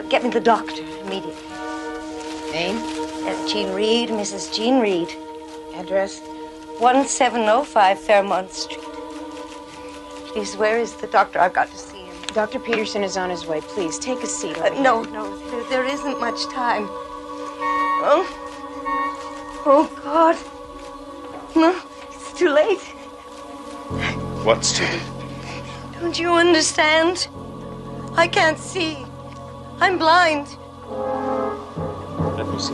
S18: Get me the doctor immediately.
S13: Name?
S18: Jean Reed, Mrs. Jean Reed.
S13: Address?
S18: 1705 Fairmont Street. Please, where is the doctor? I've got to see him.
S13: Dr. Peterson is on his way. Please, take a seat.
S18: No, there isn't much time. Oh, God. No, it's too late.
S5: What's too late?
S18: Don't you understand? I can't see. I'm blind.
S5: Let me see.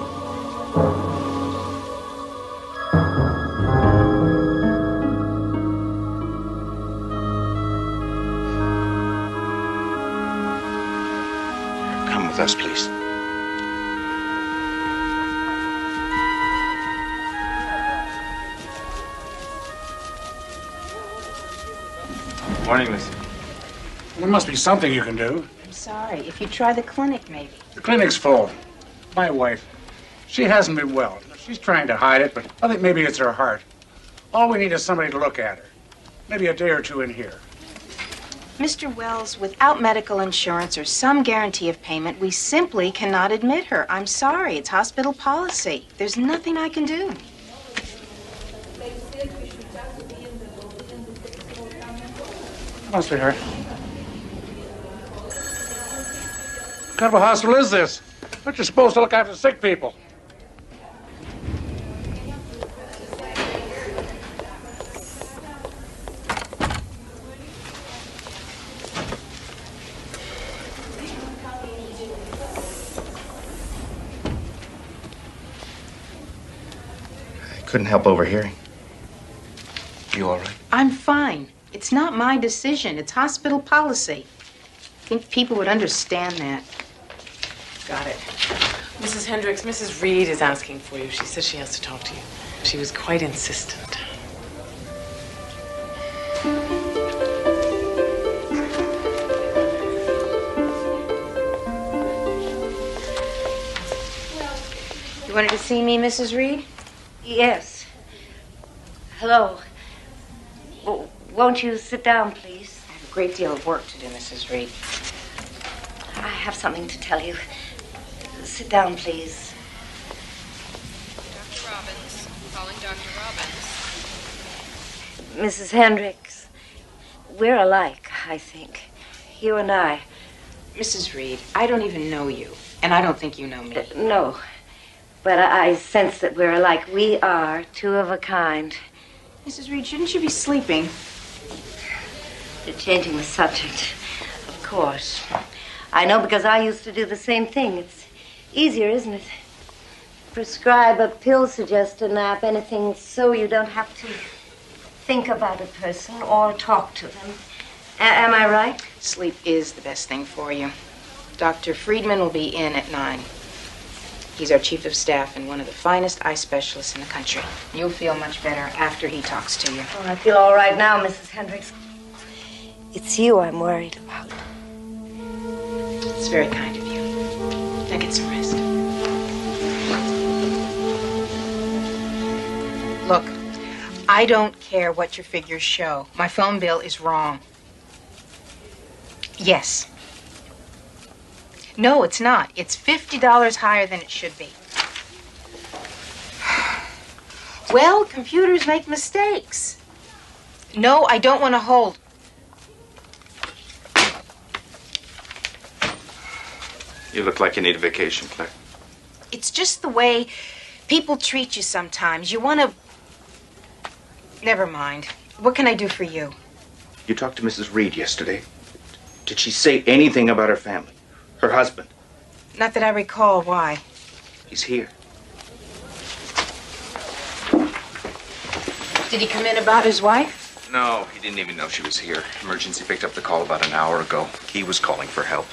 S9: Come with us, please.
S19: Morning, Missy. There must be something you can do.
S13: I'm sorry. If you try the clinic, maybe.
S19: The clinic's full. My wife. She hasn't been well. She's trying to hide it, but I think maybe it's her heart. All we need is somebody to look at her. Maybe a day or two in here.
S20: Mr. Wells, without medical insurance or some guarantee of payment, we simply cannot admit her. I'm sorry. It's hospital policy. There's nothing I can do.
S19: Must be her. What kind of a hospital is this? Aren't you supposed to look after sick people?
S21: Couldn't help overhearing. You all right?
S20: I'm fine. It's not my decision. It's hospital policy. I think people would understand that. Got it.
S22: Mrs. Hendricks, Mrs. Reed is asking for you. She says she has to talk to you. She was quite insistent.
S18: You wanted to see me, Mrs. Reed? Yes. Hello. Won't you sit down, please?
S20: I have a great deal of work to do, Mrs. Reed.
S18: I have something to tell you. Sit down, please.
S7: Dr. Robbins. Calling Dr. Robbins.
S18: Mrs. Hendricks, we're alike, I think. You and I.
S20: Mrs. Reed, I don't even know you, and I don't think you know me.
S18: No. But I sense that we're alike. We are two of a kind.
S20: Mrs. Reed, shouldn't you be sleeping?
S18: You're changing the subject. Of course. I know because I used to do the same thing. It's easier, isn't it? Prescribe a pill, suggest a nap, anything so you don't have to think about a person or talk to them. Am I right?
S20: Sleep is the best thing for you. Dr. Friedman will be in at 9. He's our chief of staff and one of the finest eye specialists in the country. You'll feel much better after he talks to you.
S18: Oh, I feel all right now, Mrs. Hendricks. It's you I'm worried about.
S20: It's very kind of you. Now get some rest. Look, I don't care what your figures show. My phone bill is wrong. Yes. No, it's not. It's $50 higher than it should be. Well, computers make mistakes. No, I don't want to hold.
S21: You look like you need a vacation, Claire.
S20: It's just the way people treat you sometimes. You want to... Never mind. What can I do for you?
S21: You talked to Mrs. Reed yesterday. Did she say anything about her family? Her husband?
S20: Not that I recall. Why?
S21: He's here.
S20: Did he come in about his wife?
S21: No, he didn't even know she was here. Emergency picked up the call about an hour ago. He was calling for help.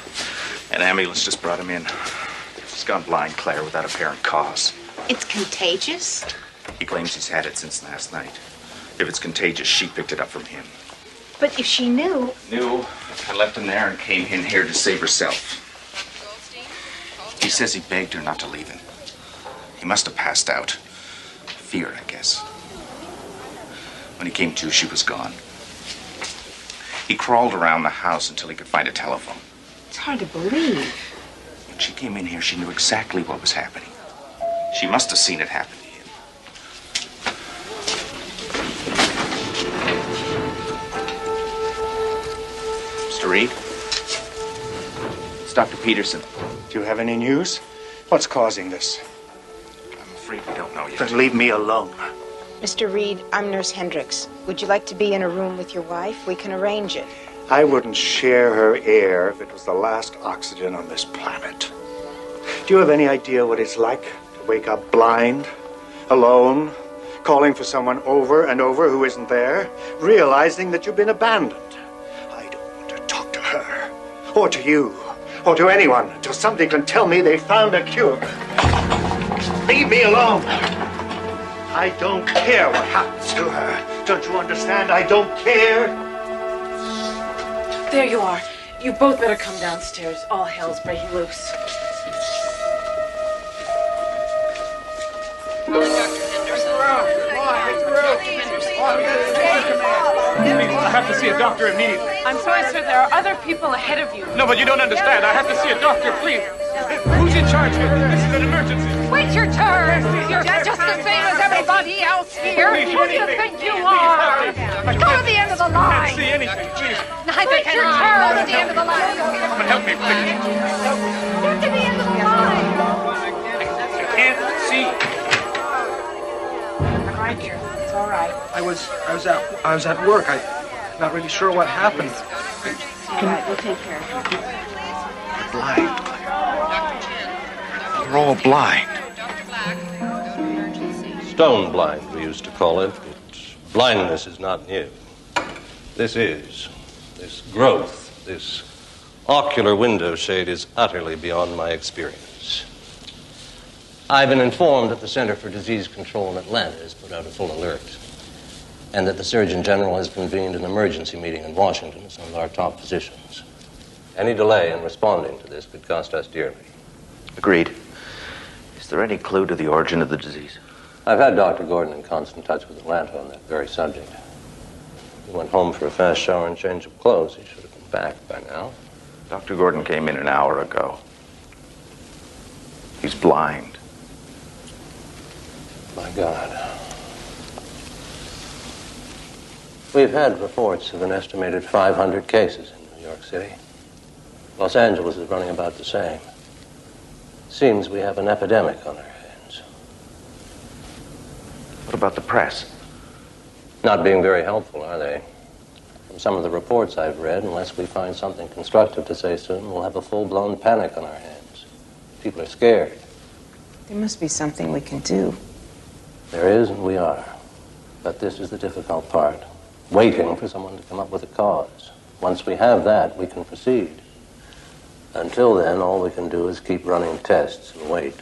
S21: An ambulance just brought him in. He's gone blind, Claire, without apparent cause.
S20: It's contagious?
S21: He claims he's had it since last night. If it's contagious, she picked it up from him.
S20: But if she knew...
S21: Knew. I left him there and came in here to save herself. He says he begged her not to leave him. He must have passed out. Fear, I guess. When he came to, she was gone. He crawled around the house until he could find a telephone.
S20: It's hard to believe.
S21: When she came in here, she knew exactly what was happening. She must have seen it happen to him. Mr. Reed? It's Dr. Peterson.
S23: Do you have any news? What's causing this?
S21: I'm afraid we don't know yet.
S23: Then leave me alone.
S20: Mr. Reed, I'm Nurse Hendricks. Would you like to be in a room with your wife? We can arrange it.
S23: I wouldn't share her air if it was the last oxygen on this planet. Do you have any idea what it's like to wake up blind, alone, calling for someone over and over who isn't there, realizing that you've been abandoned? I don't want to talk to her, or to you, or to anyone until somebody can tell me they found a cure. Leave me alone. I don't care what happens to her. Don't you understand? I don't care.
S22: There you are. You both better come downstairs. All hell's breaking loose.
S2: I have to see a doctor immediately.
S22: I'm sorry, sir. There are other people ahead of you.
S2: No, but you don't understand. I have to see a doctor, please. Who's in charge here? This is an emergency.
S3: Wait your turn. You're just the same as everybody else here. Who do you think you are? Go to the end of the
S2: I
S3: line.
S2: can't see anything, please.
S3: Neither can I. Go to the end of the line.
S2: Come and help me, please.
S3: Get to the end of the line.
S2: I can't see.
S20: I'm right here. It's all right.
S6: I was at work. I'm not really sure what happened.
S20: All right, we'll take care of you.
S21: Blind. They're all blind.
S15: Stone blind, we used to call it, but blindness is not new. This growth, this ocular window shade is utterly beyond my experience. I've been informed that the Center for Disease Control in Atlanta has put out a full alert, and that the Surgeon General has convened an emergency meeting in Washington with some of our top physicians. Any delay in responding to this could cost us dearly.
S4: Agreed. Is there any clue to the origin of the disease?
S15: I've had Dr. Gordon in constant touch with Atlanta on that very subject. He went home for a fast shower and change of clothes. He should have been back by now.
S4: Dr. Gordon came in an hour ago. He's blind.
S15: My God. We've had reports of an estimated 500 cases in New York City. Los Angeles is running about the same. Seems we have an epidemic on our hands.
S4: What about the press?
S15: Not being very helpful, are they? From some of the reports I've read, unless we find something constructive to say soon, we'll have a full-blown panic on our hands. People are scared.
S20: There must be something we can do.
S15: There is, and we are. But this is the difficult part. Waiting for someone to come up with a cause. Once we have that, we can proceed. Until then, all we can do is keep running tests and wait.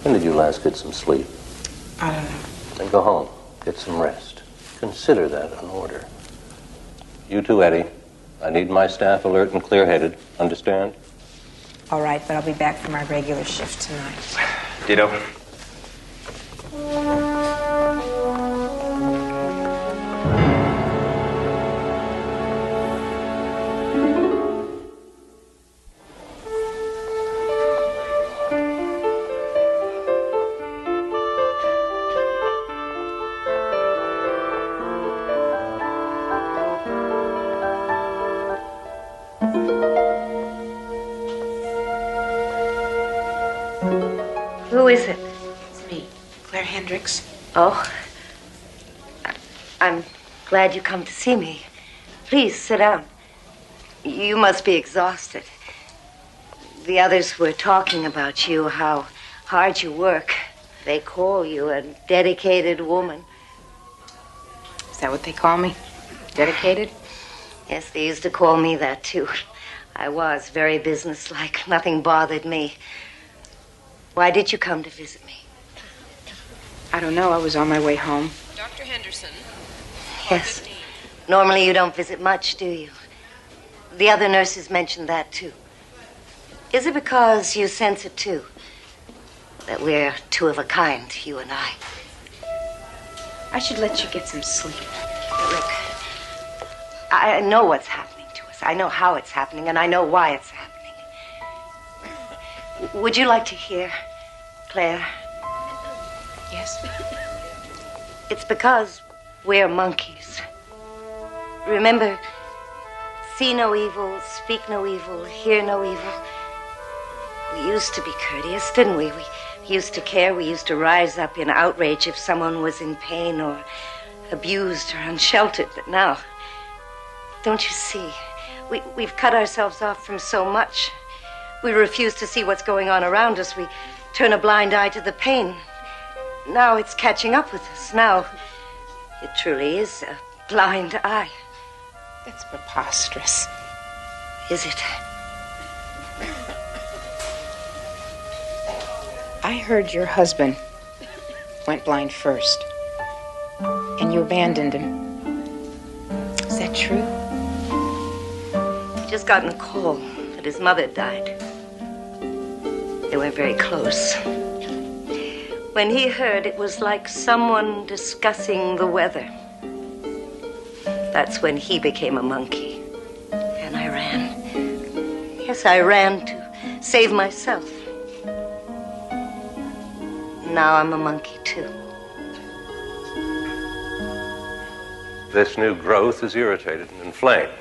S15: When did you last get some sleep?
S20: I don't know.
S15: Then go home. Get some rest. Consider that an order. You too, Eddie. I need my staff alert and clear-headed. Understand?
S20: All right, but I'll be back for my regular shift tonight.
S4: Ditto.
S18: Who is it?
S20: It's me, Claire Hendricks.
S18: Oh. I'm glad you come to see me. Please, sit down. You must be exhausted. The others were talking about you, how hard you work. They call you a dedicated woman.
S20: Is that what they call me? Dedicated?
S18: Yes, they used to call me that, too. I was very businesslike. Nothing bothered me. Why did you come to visit me?
S20: I don't know. I was on my way home.
S7: Dr. Henderson.
S18: Yes. Normally you don't visit much, do you? The other nurses mentioned that, too. Is it because you sense it, too? That we're two of a kind, you and I?
S20: I should let you get some sleep.
S18: Look, I know what's happening to us. I know how it's happening, and I know why it's happening. Would you like to hear, Claire?
S20: Yes?
S18: It's because we're monkeys. Remember, see no evil, speak no evil, hear no evil. We used to be courteous, didn't we? We used to care. We used to rise up in outrage if someone was in pain or abused or unsheltered. But now, don't you see? We've cut ourselves off from so much. We refuse to see what's going on around us. We turn a blind eye to the pain. Now it's catching up with us. Now it truly is a blind eye.
S20: That's preposterous.
S18: Is it?
S20: I heard your husband went blind first, and you abandoned him. Is that true?
S18: Just gotten a call that his mother died. They weren't very close. When he heard, it was like someone discussing the weather. That's when he became a monkey. And I ran. Yes, I ran to save myself. Now I'm a monkey, too.
S15: This new growth is irritated and inflamed.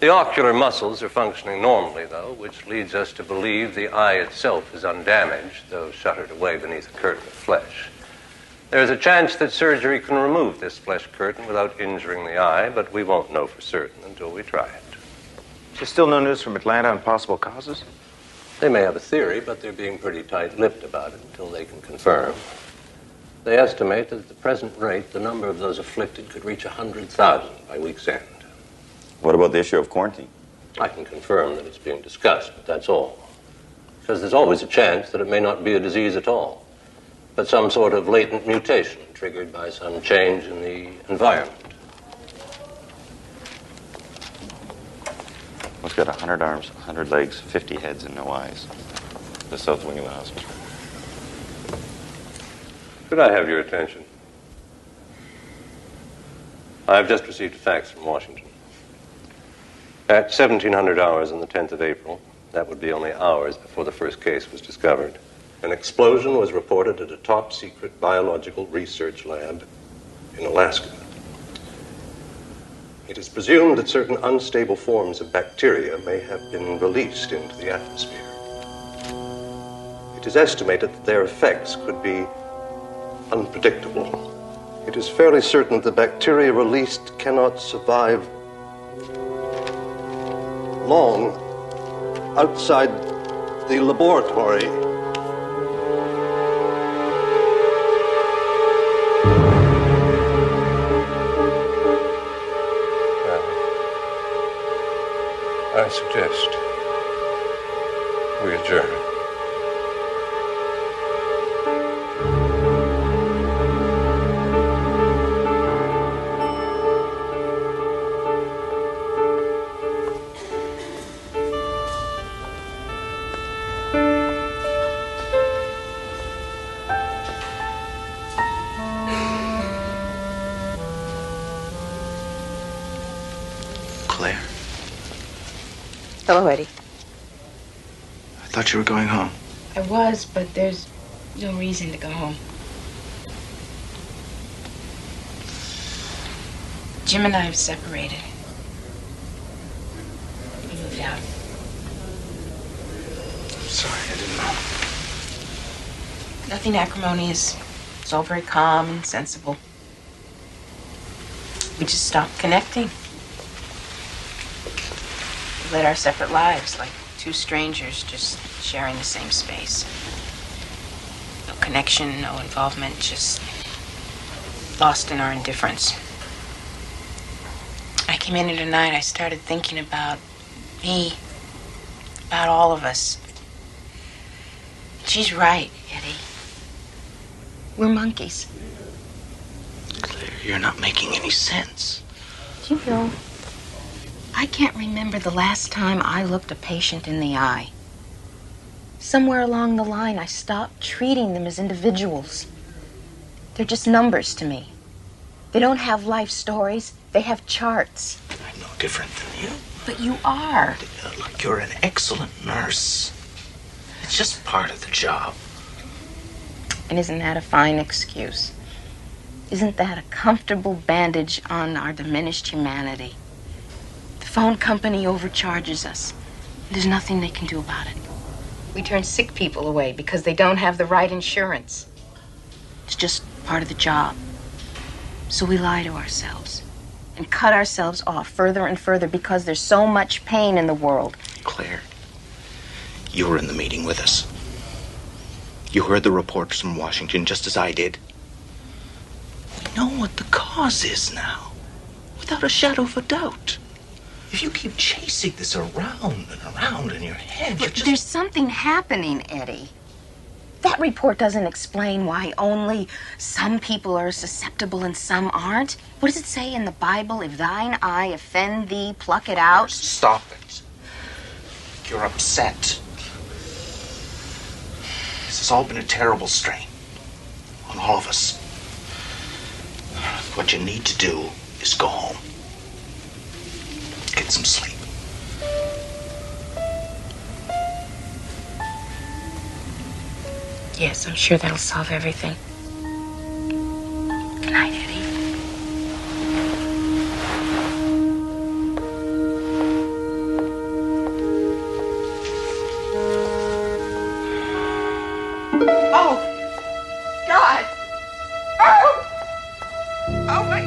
S15: The ocular muscles are functioning normally, though, which leads us to believe the eye itself is undamaged, though shuttered away beneath a curtain of flesh. There is a chance that surgery can remove this flesh curtain without injuring the eye, but we won't know for certain until we try it.
S10: There's still no news from Atlanta on possible causes?
S15: They may have a theory, but they're being pretty tight-lipped about it until they can confirm. They estimate that at the present rate, the number of those afflicted could reach 100,000 by week's end.
S11: What about the issue of quarantine?
S15: I can confirm that it's being discussed, but that's all. Because there's always a chance that it may not be a disease at all, but some sort of latent mutation triggered by some change in the environment.
S11: What's got 100 arms, 100 legs, 50 heads, and no eyes? The South Wing of the hospital.
S15: Could I have your attention? I have just received a fax from Washington. At 1700 hours on the 10th of April, that would be only hours before the first case was discovered, an explosion was reported at a top-secret biological research lab in Alaska. It is presumed that certain unstable forms of bacteria may have been released into the atmosphere. It is estimated that their effects could be unpredictable. It is fairly certain that the bacteria released cannot survive long outside the laboratory. I suggest we adjourn.
S10: Claire,
S20: Hello, Eddie.
S10: I thought you were going home.
S20: I was, but there's no reason to go home. Jim and I have separated. We moved out.
S10: I'm sorry, I didn't know.
S20: Nothing acrimonious. It's all very calm and sensible. We just stopped connecting. We led our separate lives like two strangers just sharing the same space. No connection, no involvement, just lost in our indifference. I came in here tonight, I started thinking about me, about all of us. She's right, Eddie. We're monkeys.
S10: Claire, you're not making any sense.
S20: Do you know, I can't remember the last time I looked a patient in the eye. Somewhere along the line, I stopped treating them as individuals. They're just numbers to me. They don't have life stories. They have charts.
S10: I'm no different than you.
S20: But you are.
S10: Look, you're an excellent nurse. It's just part of the job.
S20: And isn't that a fine excuse? Isn't that a comfortable bandage on our diminished humanity? The phone company overcharges us. There's nothing they can do about it. We turn sick people away because they don't have the right insurance. It's just part of the job. So we lie to ourselves and cut ourselves off further and further because there's so much pain in the world.
S10: Claire, you were in the meeting with us. You heard the reports from Washington just as I did. We know what the cause is now, without a shadow of a doubt. If you keep chasing this around and around in your head, you're just...
S20: There's something happening, Eddie. That report doesn't explain why only some people are susceptible and some aren't. What does it say in the Bible? If thine eye offend thee, pluck it out.
S10: Stop it. You're upset. This has all been a terrible strain. on all of us. What you need to do is go home. Get some sleep.
S20: Yes, I'm sure that'll solve everything. Good night, Eddie.
S3: Oh, God. Oh! Oh, my.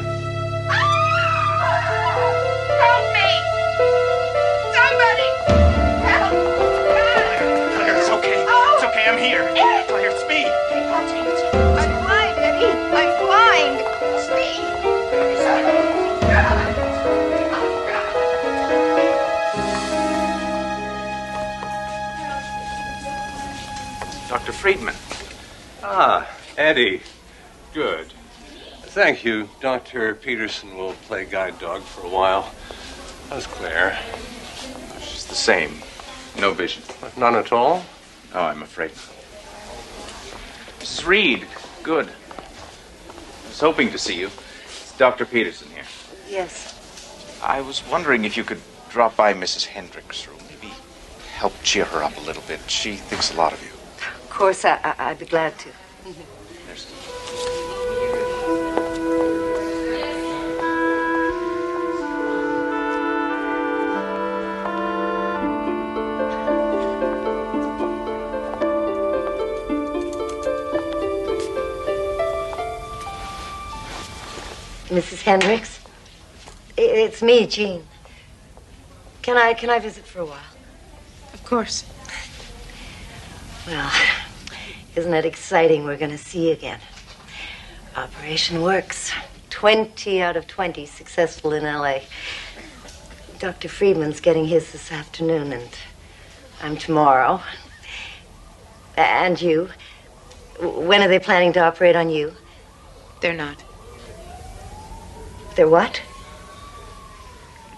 S3: Help me! Somebody! Help!
S21: Claire, it's okay. It's okay, I'm here. Claire, it's me.
S3: I'm blind, Eddie. I'm blind. Steve!
S8: Dr. Friedman. Ah, Eddie. Good. Thank you. Dr. Peterson will play guide dog for a while. How's Claire?
S21: She's the same. No vision.
S8: None at all?
S21: Oh, I'm afraid. Mrs. Reed. Good. I was hoping to see you. It's Dr. Peterson here.
S18: Yes.
S21: I was wondering if you could drop by Mrs. Hendricks' room. Maybe help cheer her up a little bit. She thinks a lot of you.
S18: Of course, I'd be glad to. Mrs. Hendricks? It's me, Jean. Can I visit for a while?
S20: Of course.
S18: Well, isn't it exciting? We're going to see you again. Operation works. 20 out of 20 successful in L.A. Dr. Friedman's getting his this afternoon, and I'm tomorrow. And you. When are they planning to operate on you?
S20: They're not.
S18: They're what?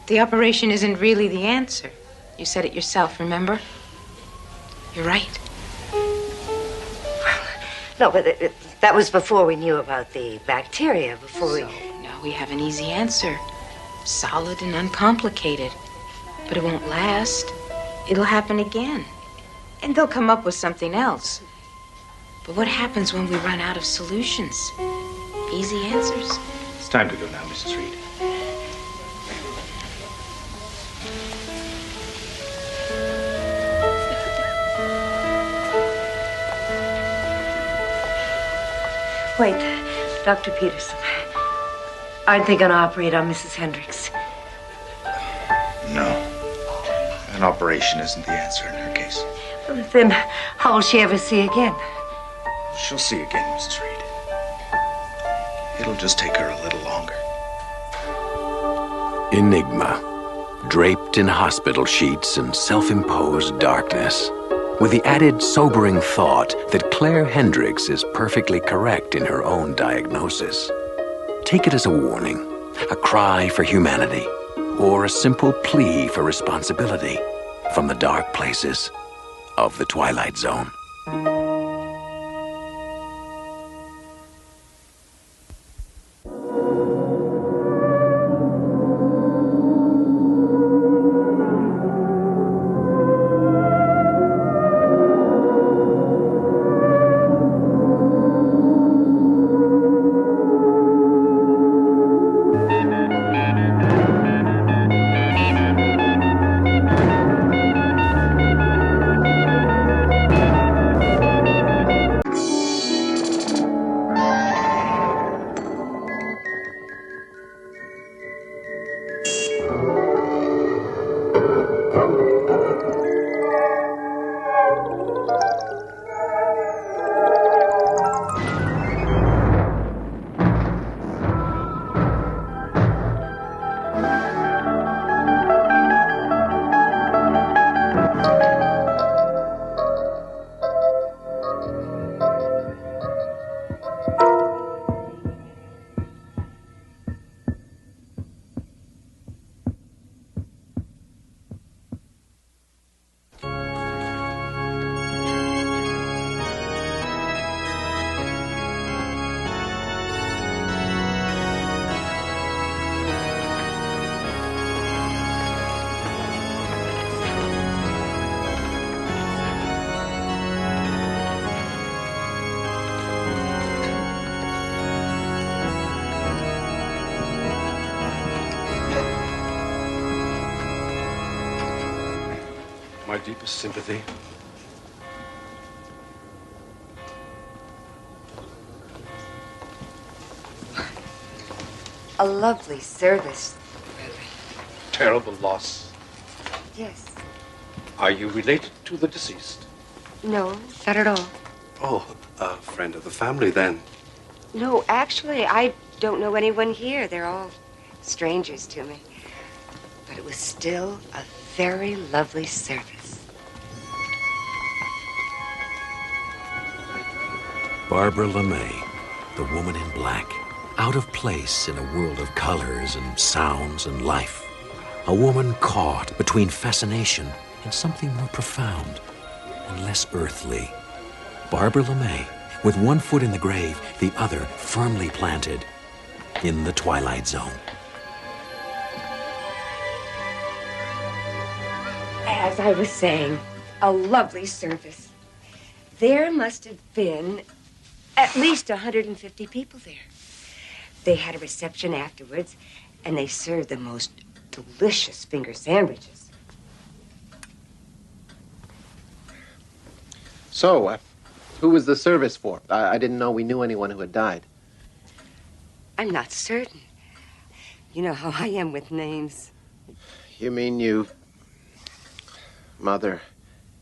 S20: The operation isn't really the answer. You said it yourself, remember? You're right.
S18: No, but that was before we knew about the bacteria, before we...
S20: Now we have an easy answer. Solid and uncomplicated. But it won't last. It'll happen again. And they'll come up with something else. But what happens when we run out of solutions? Easy answers.
S21: It's time to go now, Mrs. Reed.
S18: Wait, Dr. Peterson. Aren't they going to operate on Mrs. Hendricks?
S21: No. An operation isn't the answer in her case.
S18: Well, then how will she ever see again?
S21: She'll see again, Mrs. Reed. It'll just take her a little longer.
S1: Enigma, draped in hospital sheets and self-imposed darkness, with the added sobering thought that Claire Hendricks is perfectly correct in her own diagnosis. Take it as a warning, a cry for humanity, or a simple plea for responsibility from the dark places of the Twilight Zone.
S15: My deepest sympathy.
S12: A lovely service.
S15: Terrible loss.
S12: Yes.
S15: Are you related to the deceased?
S12: No, not at all.
S15: Oh, a friend of the family, then.
S12: No, actually, I don't know anyone here. They're all strangers to me. But it was still a very lovely service.
S1: Barbara LeMay, the woman in black, out of place in a world of colors and sounds and life. A woman caught between fascination and something more profound and less earthly. Barbara LeMay, with one foot in the grave, the other firmly planted in the Twilight Zone.
S12: As I was saying, a lovely service. There must have been at least 150 people there. They had a reception afterwards, and they served the most delicious finger sandwiches.
S16: So, who was the service for? I didn't know we knew anyone who had died.
S12: I'm not certain. You know how I am with names.
S16: You mean you... Mother,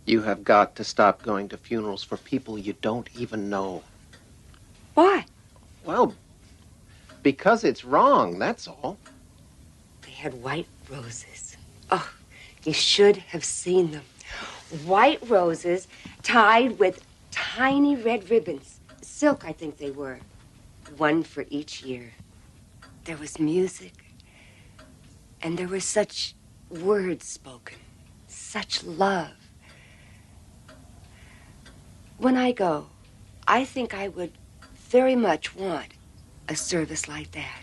S16: you have got to stop going to funerals for people you don't even know.
S12: Why?
S16: Well, because it's wrong, that's all.
S12: They had white roses. Oh, you should have seen them. White roses tied with tiny red ribbons. Silk, I think they were. One for each year. There was music. And there were such words spoken. Such love. When I go, I think I would very much want a service like that.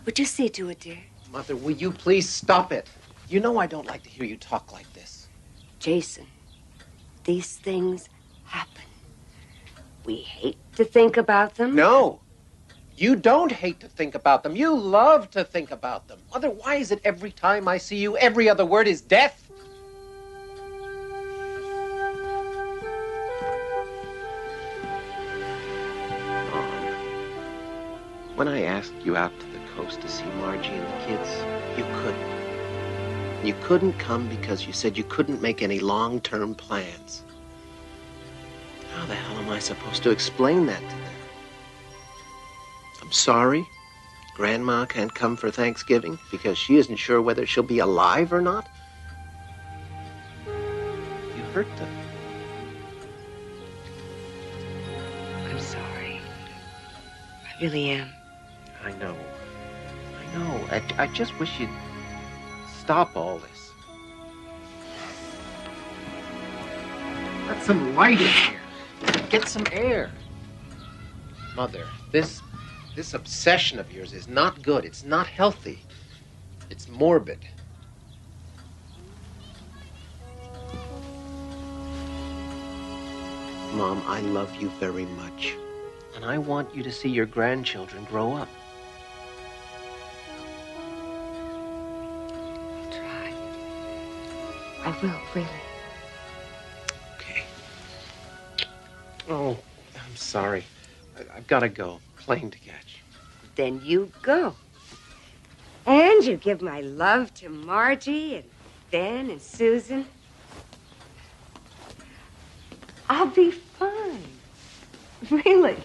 S12: Would you see to it, dear?
S16: Mother, will you please stop it? You know I don't like to hear you talk like this.
S12: Jason, these things happen. We hate to think about them.
S16: No. You don't hate to think about them. You love to think about them. Mother, why is it every time I see you, every other word is death? When I asked you out to the coast to see Margie and the kids, you couldn't. You couldn't come because you said you couldn't make any long-term plans. How the hell am I supposed to explain that to them? I'm sorry. Grandma can't come for Thanksgiving because she isn't sure whether she'll be alive or not. You hurt them.
S12: I'm sorry. I really am.
S16: I know. I just wish you'd stop all this. Let some light in here. Get some air. Mother, this obsession of yours is not good. It's not healthy. It's morbid. Mom, I love you very much. And I want you to see your grandchildren grow up.
S12: I will, really.
S16: Okay. Oh, I'm sorry. I've got to go. Plane to catch.
S12: Then you go. And you give my love to Margie and Ben and Susan. I'll be fine. Really.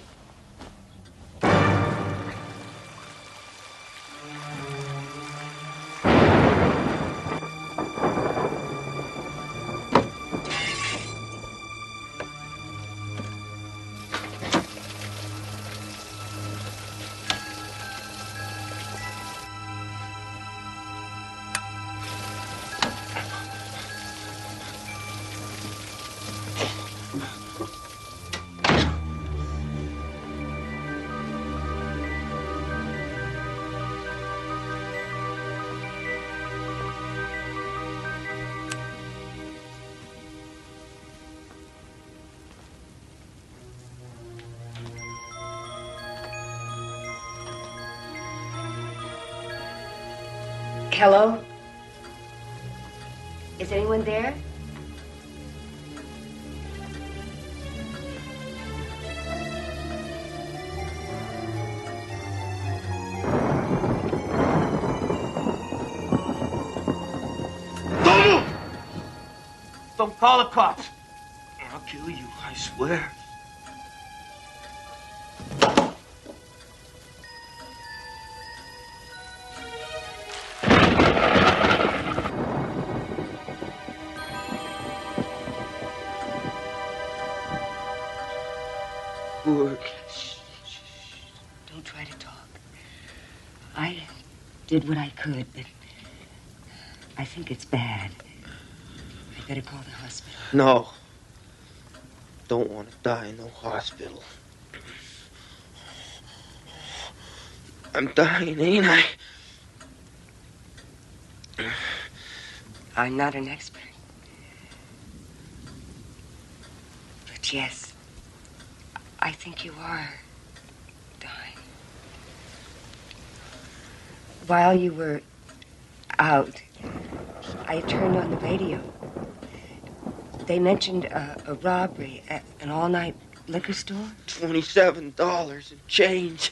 S12: Hello? Is anyone there?
S5: don't call the cops. Or I'll kill you, I swear.
S12: Don't try to talk. I did what I could, but I think it's bad. I better call the hospital.
S5: No. Don't want to die in no hospital. I'm dying, ain't I?
S12: I'm not an expert. But yes, I think you are dying. While you were out, I turned on the radio. They mentioned a robbery at an all-night liquor store.
S5: $27 in change.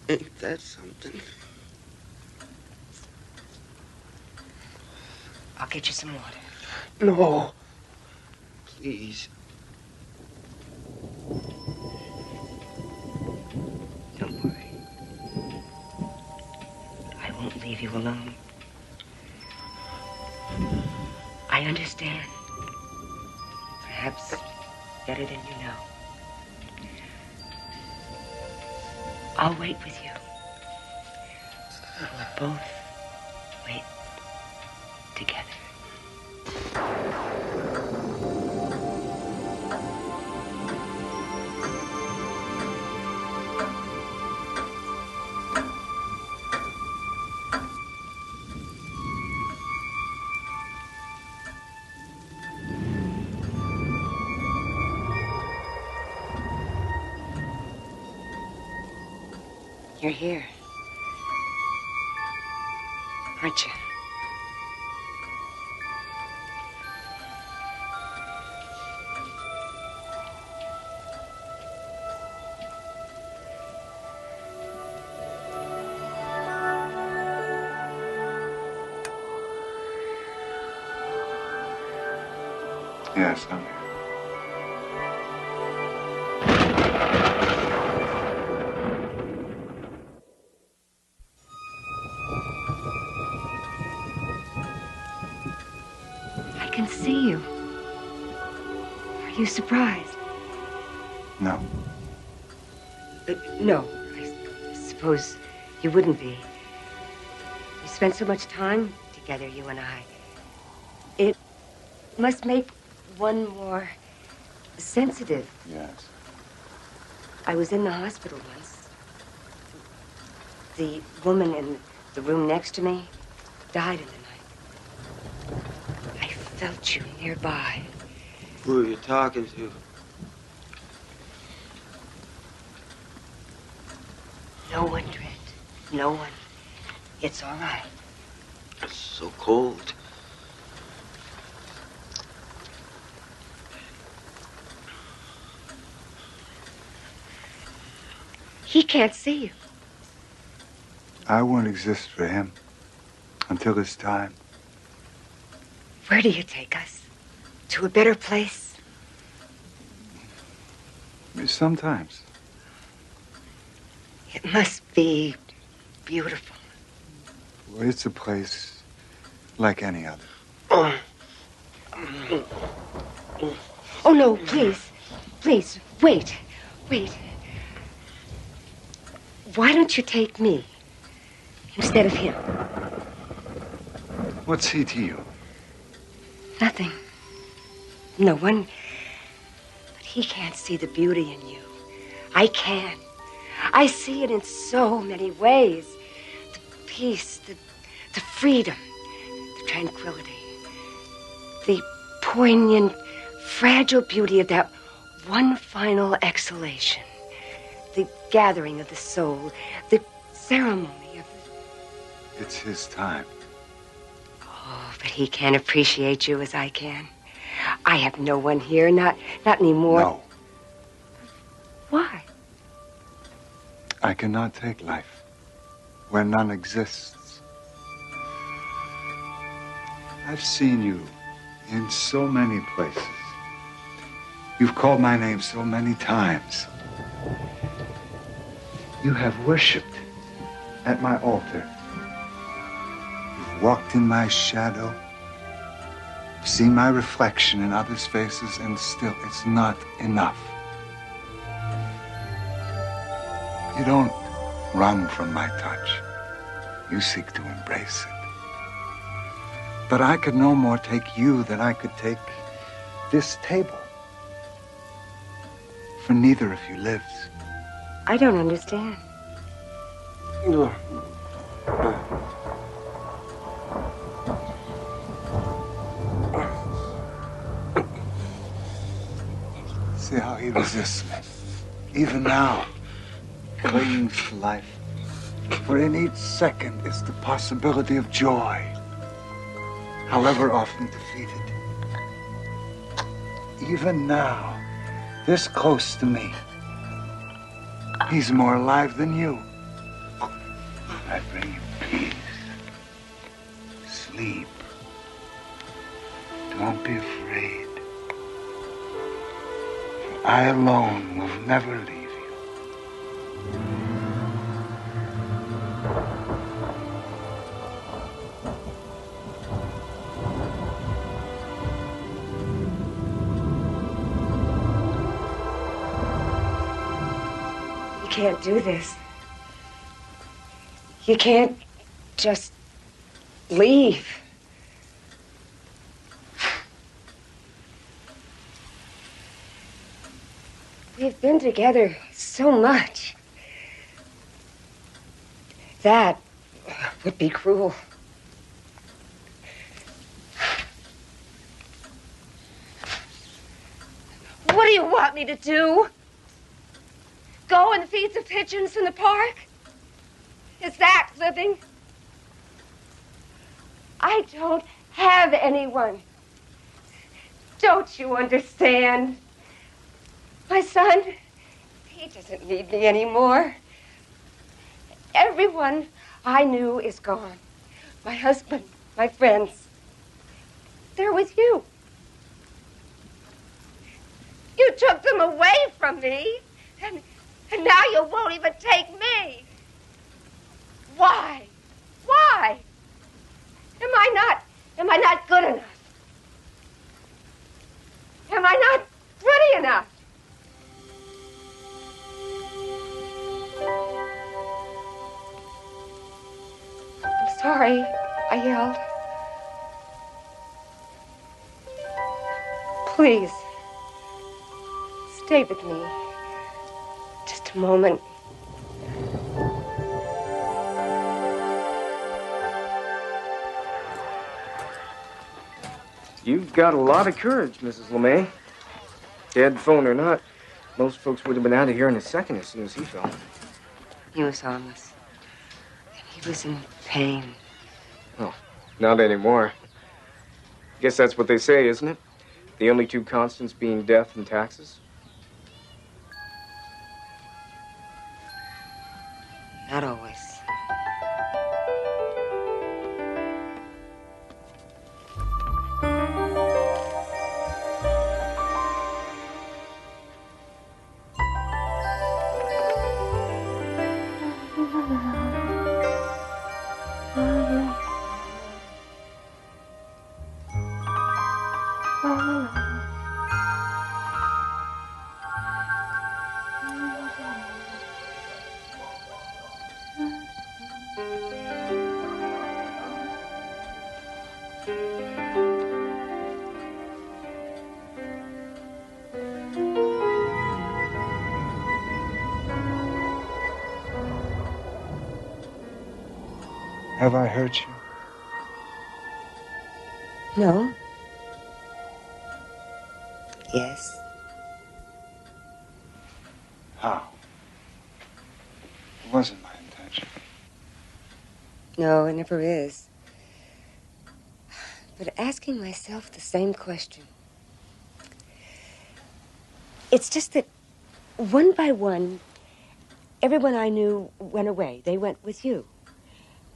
S5: Ain't that something?
S12: I'll get you some water.
S5: No. Please.
S12: Don't worry. I won't leave you alone. I understand. Perhaps better than you know. I'll wait with you. We'll both wait together. You're here, aren't you?
S8: Yes, I'm here.
S12: I can see you. Are you surprised?
S8: No.
S12: No, I suppose you wouldn't be. We spent so much time together, you and I. It must make one more sensitive.
S8: Yes.
S12: I was in the hospital once. The woman in the room next to me died in the night. I felt you nearby.
S5: Who are you talking to?
S12: No one, Trent. No one. It's all right.
S5: It's so cold.
S12: He can't see you.
S8: I won't exist for him until it's time.
S12: Where do you take us? To a better place?
S8: Sometimes.
S12: It must be beautiful.
S8: Well, it's a place like any other.
S12: Oh, no, please. Please, wait. Wait. Why don't you take me instead of him?
S8: What's he to you?
S12: Nothing. No one. But he can't see the beauty in you. I can. I see it in so many ways. The peace, the freedom, the tranquility, the poignant, fragile beauty of that one final exhalation, the gathering of the soul, the ceremony of the...
S8: It's his time.
S12: Oh, but he can't appreciate you as I can. I have no one here, not anymore.
S8: No.
S12: Why?
S8: I cannot take life where none exists.
S23: I've seen you in so many places. You've called my name so many times. You have worshipped at my altar. You've walked in my shadow, seen my reflection in others' faces, and still it's not enough. You don't run from my touch. You seek to embrace it. But I could no more take you than I could take this table. For neither of you lives.
S12: I don't understand.
S23: See how he resists me. Even now, clings to life. For in each second is the possibility of joy, however often defeated. Even now, this close to me, he's more alive than you. I bring you peace, sleep. Don't be afraid. For I alone will never leave you.
S12: You can't do this. You can't just leave. We've been together so much. That would be cruel. What do you want me to do? Go and feed the pigeons in the park? Is that living? I don't have anyone. Don't you understand? My son, he doesn't need me anymore. Everyone I knew is gone. My husband, my friends. They're with you. You took them away from me, and now you won't even take me. Why? Why? Am I not good enough? Am I not pretty enough? I'm sorry, I yelled. Please, stay with me. Just a moment.
S6: You've got a lot of courage, Mrs. LeMay. Dead phone or not, most folks would have been out of here in a second as soon as he fell.
S12: He was harmless. He was in pain.
S6: Oh, not anymore. Guess that's what they say, isn't it? The only two constants being death and taxes?
S12: Not always.
S23: Have I hurt you?
S12: No. Yes.
S23: How? It wasn't my intention.
S12: No, it never is. But asking myself the same question. It's just that one by one, everyone I knew went away. They went with you.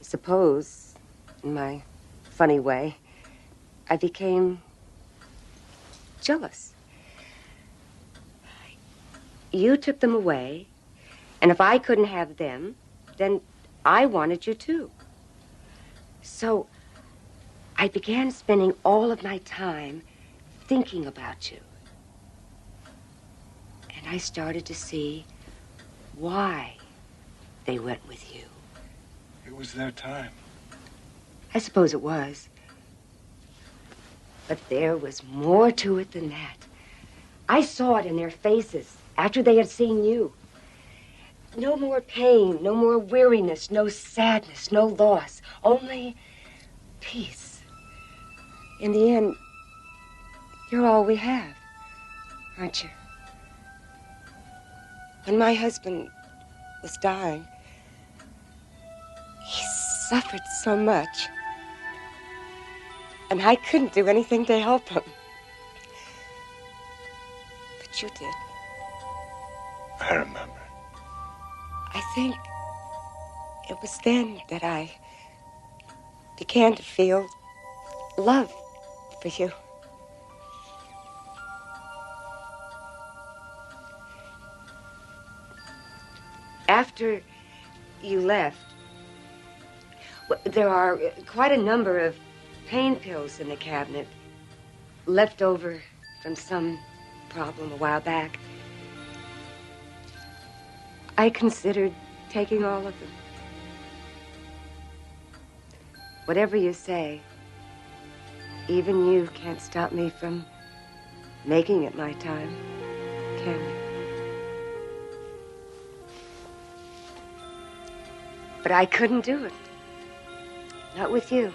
S12: I suppose, in my funny way, I became jealous. You took them away, and if I couldn't have them, then I wanted you too. So I began spending all of my time thinking about you. And I started to see why they went with you.
S23: It was their time.
S12: I suppose it was. But there was more to it than that. I saw it in their faces after they had seen you. No more pain, no more weariness, no sadness, no loss, only peace. In the end, you're all we have, aren't you? When my husband was dying, he suffered so much. And I couldn't do anything to help him. But you did.
S23: I remember.
S12: I think it was then that I began to feel love for you. After you left, there are quite a number of pain pills in the cabinet, left over from some problem a while back. I considered taking all of them. Whatever you say, even you can't stop me from making it my time, can you? But I couldn't do it. Not with you.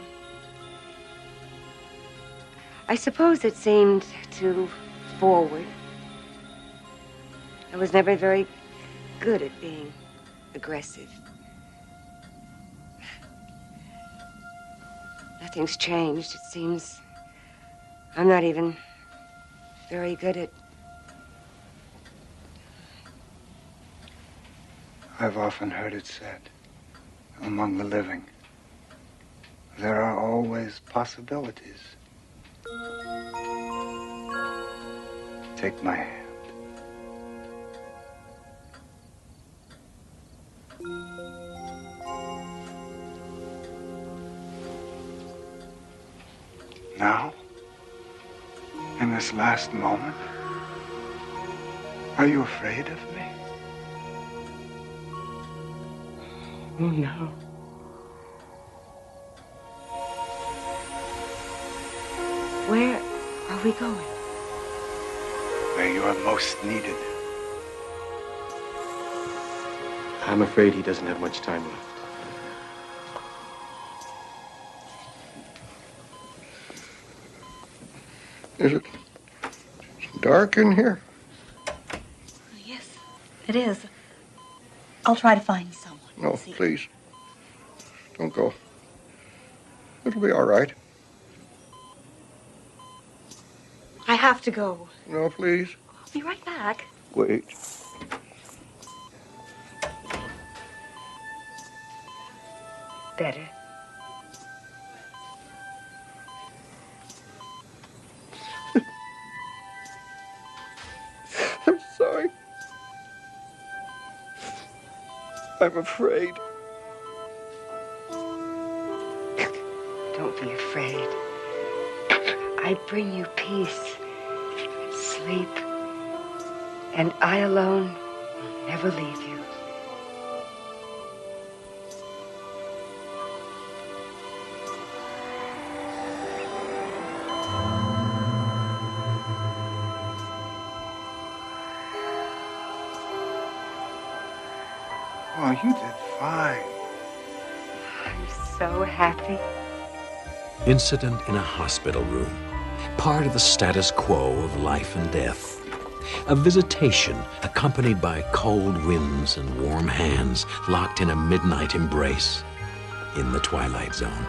S12: I suppose it seemed too forward. I was never very good at being aggressive. Nothing's changed. It seems I'm not even very good at...
S23: I've often heard it said, among the living, there are always possibilities. Take my hand. Now, in this last moment, are you afraid of me?
S12: Oh, no. Where are we going?
S23: Where you are most needed.
S15: I'm afraid he doesn't have much time left.
S23: Is it dark in here?
S9: Yes, it is. I'll try to find you someone.
S23: No, please. Don't go. It'll be all right.
S9: I have to go.
S23: No, please.
S9: I'll be right back.
S23: Wait.
S12: Better.
S23: I'm sorry. I'm afraid.
S12: Don't be afraid. I bring you peace, sleep, and I alone will never leave you.
S23: Oh, you did fine.
S12: I'm so happy.
S1: Incident in a hospital room. Part of the status quo of life and death. A visitation accompanied by cold winds and warm hands locked in a midnight embrace in the Twilight Zone.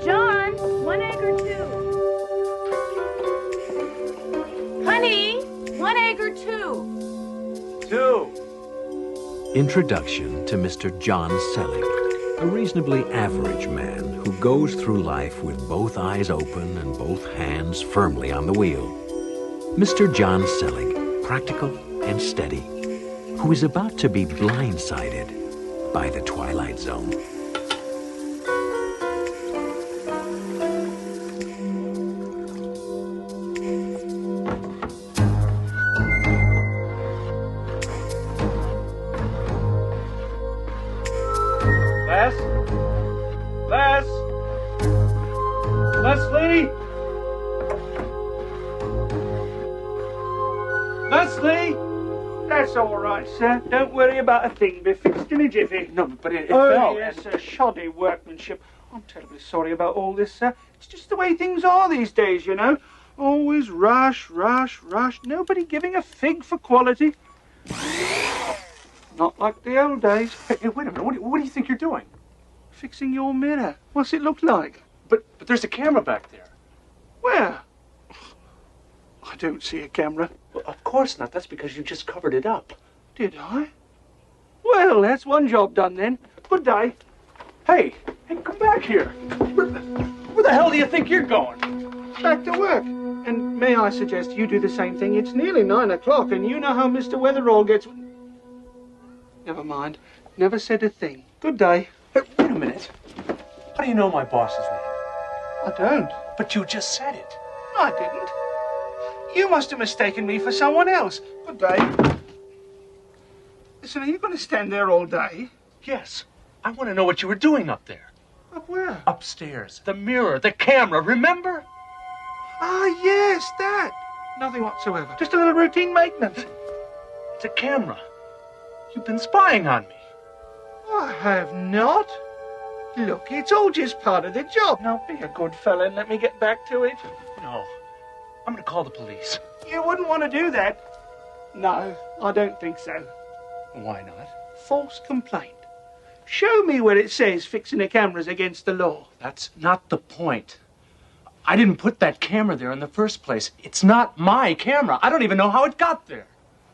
S13: John, 1 egg or 2? Honey, 1 egg or 2?
S19: 2.
S1: Introduction to Mr. John Selig, a reasonably average man who goes through life with both eyes open and both hands firmly on the wheel. Mr. John Selig, practical and steady, who is about to be blindsided by the Twilight Zone.
S19: Leslie? Leslie? That's all right, sir. Don't worry about a thing. Be fixed in a jiffy.
S14: No, but it
S19: oh,
S14: fell.
S19: Yes, sir. Shoddy workmanship. I'm terribly sorry about all this, sir. It's just the way things are these days, you know. Always rush, rush, rush. Nobody giving a fig for quality. Not like the old days.
S14: Hey, wait a minute. What do you think you're doing?
S19: Fixing your mirror. What's it look like?
S14: But there's a camera back there.
S19: Where? I don't see a camera.
S14: Well, of course not. That's because you just covered it up.
S19: Did I? Well, that's one job done then. Good day.
S14: Hey, come back here. Where the hell do you think you're going?
S19: Back to work. And may I suggest you do the same thing? It's nearly 9 o'clock, and you know how Mr. Weatherall gets... Never mind. Never said a thing. Good day.
S14: Hey, wait a minute. How do you know my boss's name?
S19: I don't.
S14: But you just said it.
S19: No, I didn't. You must have mistaken me for someone else. Good day. Listen, are you going to stand there all day?
S14: Yes. I want to know what you were doing up there.
S19: Up where?
S14: Upstairs. The mirror, the camera, remember?
S19: Ah, yes, that. Nothing whatsoever. Just a little routine maintenance.
S14: It's a camera. You've been spying on me.
S19: I have not. Look, it's all just part of the job. Now, be a good fella and let me get back to it.
S14: No. I'm going to call the police.
S19: You wouldn't want to do that. No, I don't think so.
S14: Why not?
S19: False complaint. Show me where it says fixing the camera's against the law.
S14: That's not the point. I didn't put that camera there in the first place. It's not my camera. I don't even know how it got there.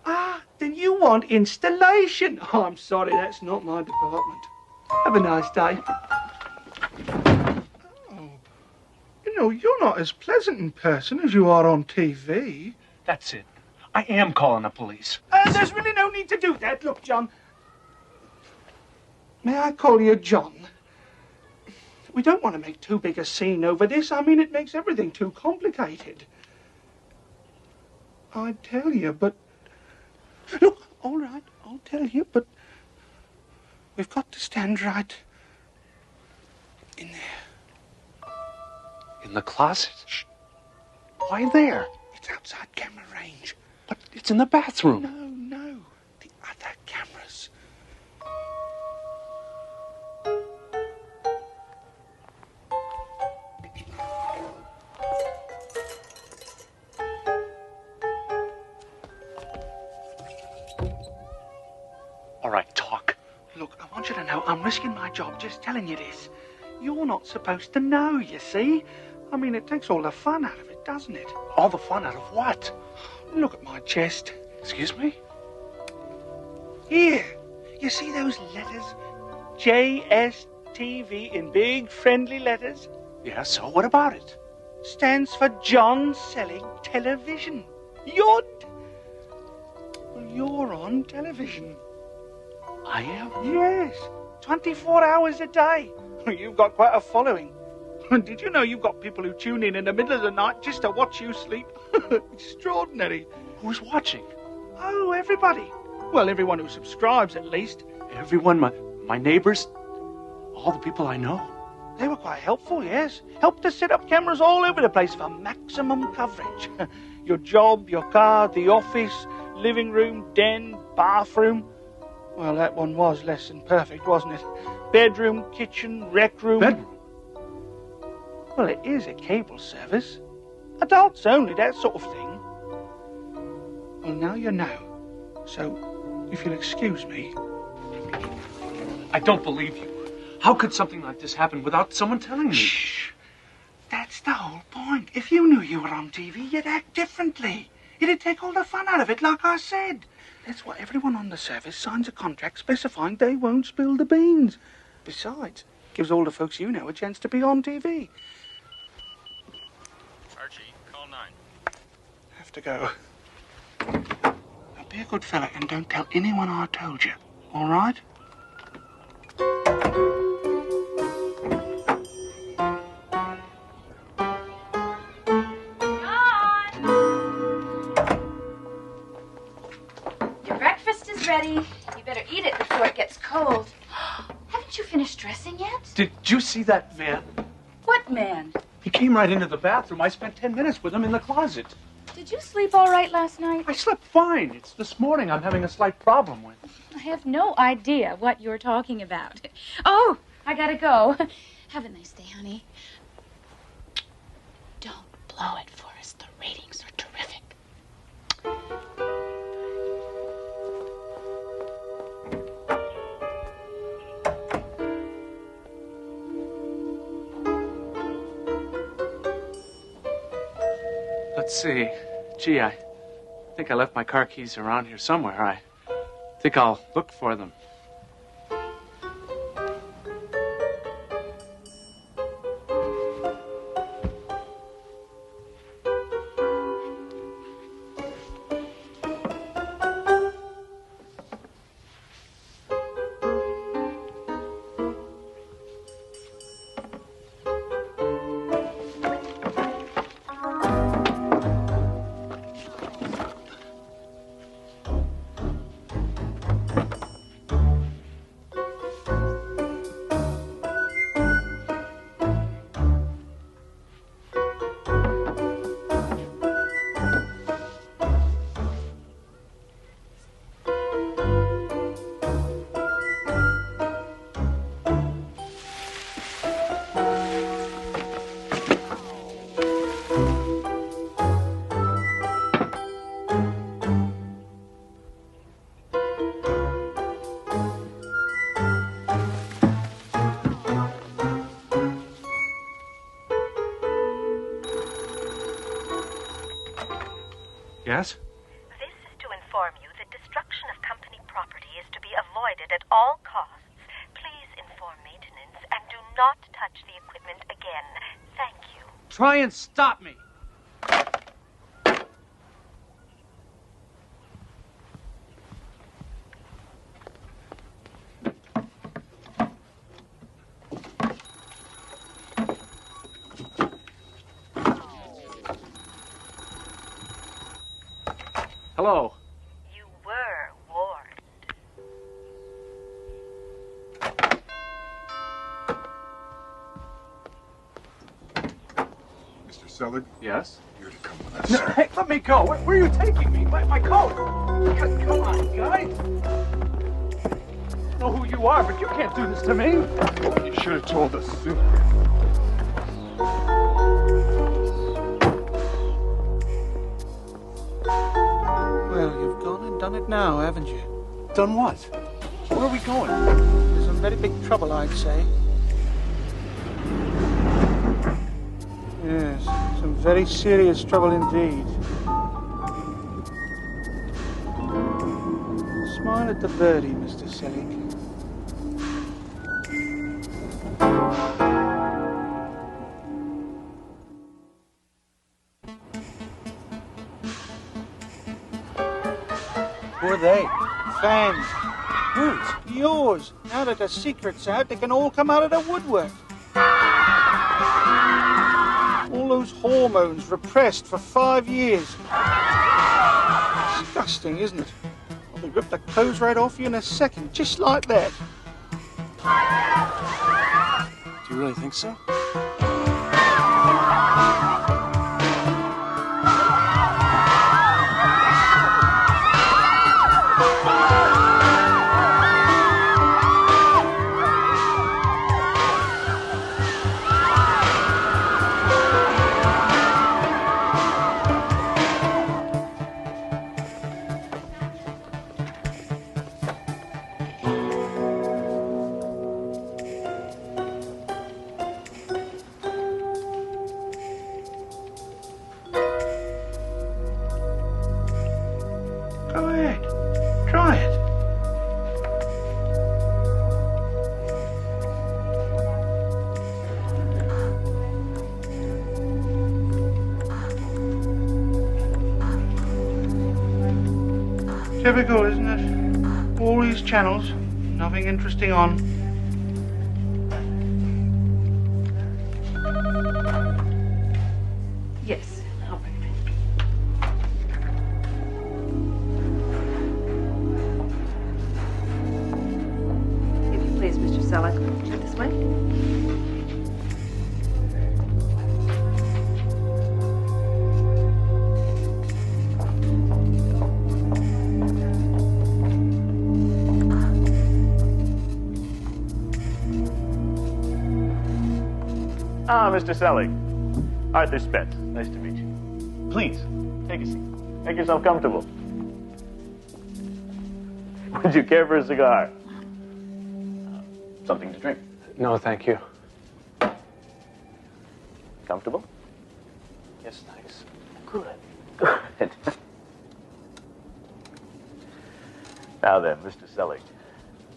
S19: Ah, then you want installation. Oh, I'm sorry, that's not my department. Have a nice day. Oh, you know, you're not as pleasant in person as you are on TV.
S14: That's it. I am calling the police.
S19: There's really no need to do that. Look, John. May I call you John? We don't want to make too big a scene over this. I mean, it makes everything too complicated. I'd tell you, but... Look, all right, I'll tell you, but... We've got to stand right in there.
S14: In the closet? Shh. Why there?
S19: It's outside camera range.
S14: But it's in the bathroom.
S19: No. The other cameras.
S14: All right, talk.
S19: Look, I want you to know I'm risking my job just telling you this. You're not supposed to know, you see? I mean, it takes all the fun out of it, doesn't it?
S14: All the fun out of what?
S19: Look at my chest.
S14: Excuse me?
S19: Here. You see those letters? JSTV in big, friendly letters?
S14: Yeah, so what about it?
S19: Stands for John Selig Television. You're on television.
S14: I am?
S19: Yes. 24 hours a day. You've got quite a following. Did you know you've got people who tune in the middle of the night just to watch you sleep? Extraordinary.
S14: Who's watching?
S19: Oh, everybody. Well, everyone who subscribes, at least.
S14: Everyone? My my neighbors, all the people I know.
S19: They were quite helpful, yes. Helped to set up cameras all over the place for maximum coverage. Your job, your car, the office, living room, den, bathroom. Well, that one was less than perfect, wasn't it? Bedroom, kitchen, rec room.
S14: Bedroom?
S19: Well, it is a cable service. Adults only, that sort of thing. Well, now you know. So, if you'll excuse me.
S14: I don't believe you. How could something like this happen without someone telling me?
S19: Shh. That's the whole point. If you knew you were on TV, you'd act differently. It'd take all the fun out of it, like I said. That's why everyone on the service signs a contract specifying they won't spill the beans. Besides, gives all the folks you know a chance to be on TV.
S2: Archie, call 9.
S19: Have to go. Now be a good fella and don't tell anyone I told you, all right?
S13: Your breakfast is ready. You better eat it before it gets cold. Haven't you finished dressing yet?
S14: Did you see that man?
S13: What man?
S14: He came right into the bathroom. I spent 10 minutes with him in the closet.
S13: Did you sleep all right last night?
S14: I slept fine. It's this morning I'm having a slight problem with.
S13: I have no idea what you're talking about. Oh, I gotta go. Have a nice day, honey. Don't blow it for us. The ratings are terrific.
S14: Let's see. Gee, I think I left my car keys around here somewhere. I think I'll look for them. Yes?
S17: This is to inform you that destruction of company property is to be avoided at all costs. Please inform maintenance and do not touch the equipment again. Thank you.
S14: Try and stop me. Hello.
S17: You were warned.
S22: Mr. Selig?
S14: Yes?
S22: You're to come with us,
S14: No,
S22: sir.
S14: hey, let me go. Where are you taking me? My coat. Come on, guy. I don't know who you are, but you can't do this to me.
S22: You should have told us sooner.
S19: Well, you've gone and done it now, haven't you?
S14: Done what? Where are we going?
S19: There's some very big trouble, I'd say. Yes, some very serious trouble indeed. Smile at the birdie, Mr. Selig. Who are they? Fans. Whose? Yours. Now that the secret's out, they can all come out of the woodwork. All those hormones repressed for 5 years. Disgusting, isn't it? Well, they rip the clothes right off you in a second, just like that.
S15: You really think so?
S19: Go ahead. Try it. Typical, isn't it? All these channels, nothing interesting on.
S3: Yes.
S2: If you please, Mr. Selleck, this way.
S4: Ah, Mr. Selleck. Arthur Spence. Nice to meet you. Please, take a seat. Make yourself comfortable. Would you care for a cigar? Something to drink?
S14: No, thank you.
S4: Comfortable?
S14: Yes, thanks.
S4: Good. Good. Now then, Mr. Selleck.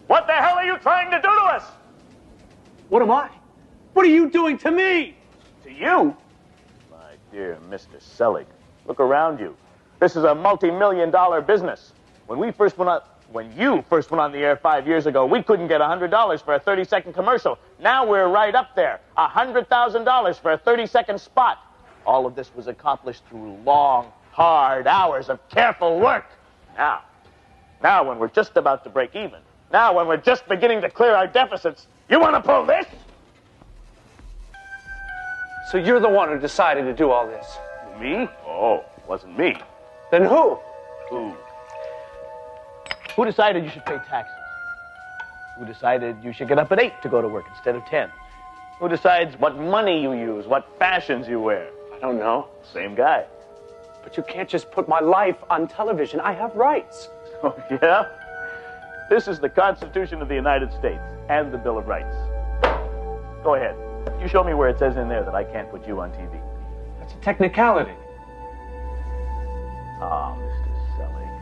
S4: What the hell are you trying to do to us?
S14: What am I? What are you doing to me?
S4: To you? My dear Mr. Selleck, look around you. This is a multi-million-dollar business. When you first went on the air 5 years ago, we couldn't get $100 for a 30-second commercial. Now we're right up there. $100,000 for a 30-second spot. All of this was accomplished through long, hard hours of careful work. Now when we're just about to break even, now when we're just beginning to clear our deficits, you want to pull this?
S14: So you're the one who decided to do all this?
S4: Me? Oh, it wasn't me.
S14: Then who?
S4: Who decided you should pay taxes? Who decided you should get up at 8 to go to work instead of 10? Who decides what money you use, what fashions you wear?
S14: I don't know.
S4: Same guy.
S14: But you can't just put my life on television. I have rights.
S4: Oh, yeah? This is the Constitution of the United States and the Bill of Rights. Go ahead. You show me where it says in there that I can't put you on TV.
S14: That's a technicality.
S4: Ah, Mr. Selleck.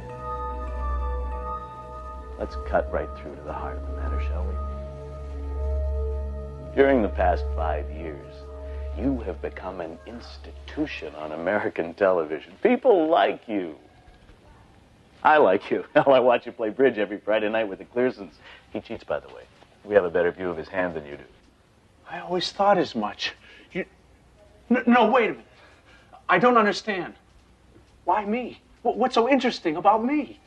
S4: Let's cut right through to the heart of the matter, shall we? During the past 5 years, you have become an institution on American television. People like you. I like you. Hell, I watch you play bridge every Friday night with the Clearsons. He cheats, by the way. We have a better view of his hand than you do.
S14: I always thought as much. No, wait a minute. I don't understand. Why me? What's so interesting about me?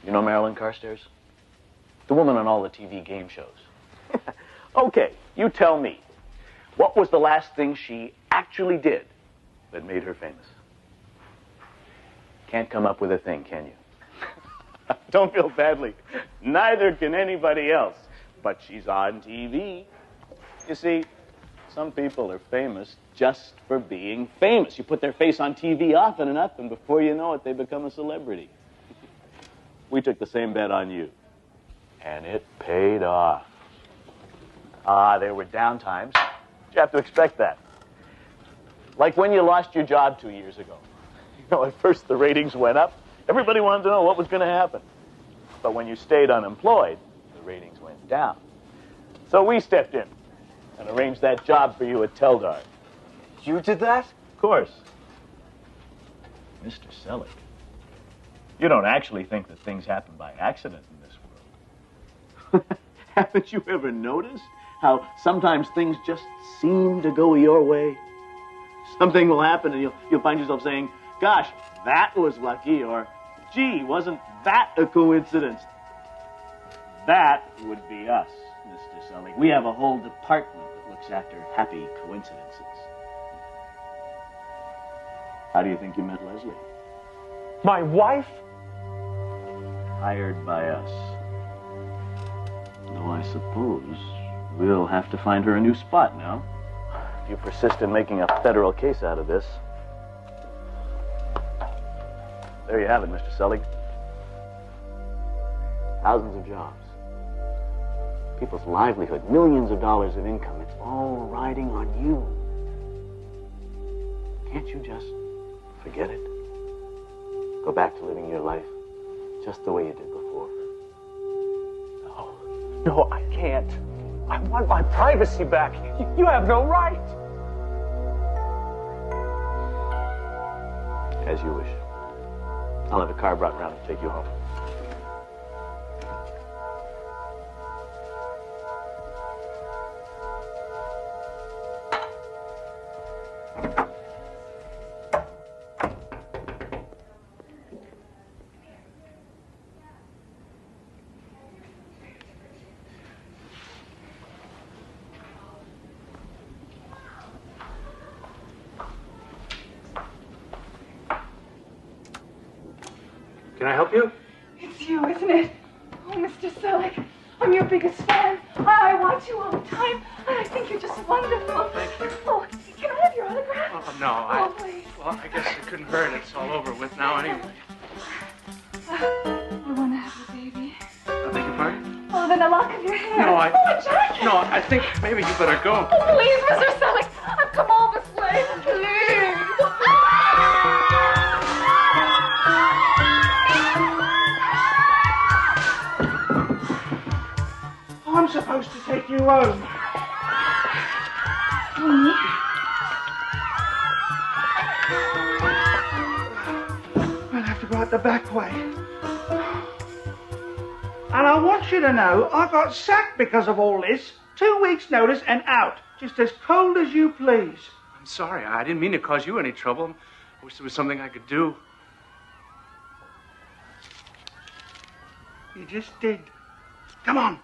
S4: You know Marilyn Carstairs? The woman on all the TV game shows. Okay, you tell me. What was the last thing she actually did that made her famous? Can't come up with a thing, can you? Don't feel badly. Neither can anybody else. But she's on TV. You see, some people are famous just for being famous. You put their face on TV often enough, and before you know it, they become a celebrity. We took the same bet on you, and it paid off. There were down times. You have to expect that. Like when you lost your job 2 years ago. You know, at first the ratings went up. Everybody wanted to know what was going to happen. But when you stayed unemployed, the ratings went down. So we stepped in and arranged that job for you at Teldar.
S14: You did that?
S4: Of course. Mr. Selleck, you don't actually think that things happen by accident in this world. Haven't you ever noticed how sometimes things just seem to go your way? Something will happen and you'll find yourself saying, gosh, that was lucky, or gee, wasn't that a coincidence? That would be us, Mr. Selleck. We have a whole department that weeks after happy coincidences. How do you think you met Leslie?
S14: My wife?
S4: Hired by us. Though I suppose we'll have to find her a new spot now. If you persist in making a federal case out of this. There you have it, Mr. Selig. Thousands of jobs. People's livelihood, millions of dollars of income. It's all riding on you. Can't you just forget it? Go back to living your life just the way you did before.
S14: No, I can't. I want my privacy back. You have no right.
S4: As you wish. I'll have a car brought around to take you home.
S14: Can I help you?
S3: It's you, isn't it? Oh, Mr. Selig, I'm your biggest fan. I watch you all the time, and I think you're just wonderful.
S14: Thank you.
S3: Oh, can I have your autograph?
S14: Oh, no,
S3: Oh, please.
S14: Well, I guess it couldn't hurt. It's all over with now anyway.
S3: I want to have a baby.
S14: I beg your pardon?
S3: Oh, then a lock of your hair.
S14: No,
S3: Oh, a jacket.
S14: No, I think maybe you better go.
S3: Oh, please, Mr. Selig, I've come all this way. Please.
S19: I'm supposed to take you home. I'll have to go out the back way. And I want you to know I got sacked because of all this. 2 weeks' notice and out. Just as cold as you please.
S14: I'm sorry. I didn't mean to cause you any trouble. I wish there was something I could do.
S19: You just did. Come on.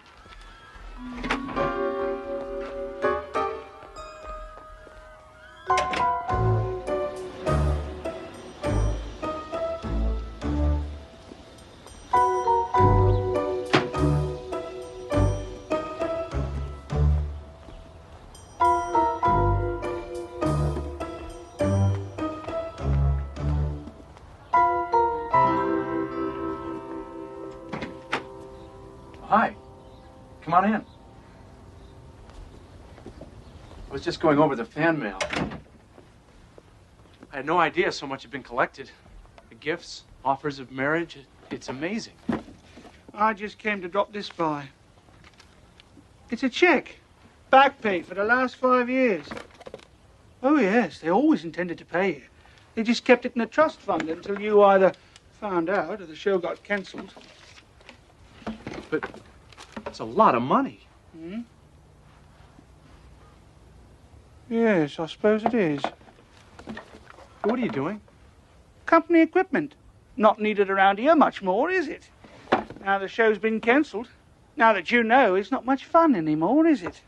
S14: Hi. Come on in. I was just going over the fan mail. I had no idea so much had been collected. The gifts, offers of marriage, it's amazing.
S19: I just came to drop this by. It's a check. Back pay for the last 5 years. Oh, yes, they always intended to pay you. They just kept it in a trust fund until you either found out or the show got cancelled.
S14: But it's a lot of money.
S19: Hmm? Yes, I suppose it is.
S14: What are you doing?
S19: Company equipment. Not needed around here much more, is it? Now the show's been cancelled. Now that you know, it's not much fun anymore, is it?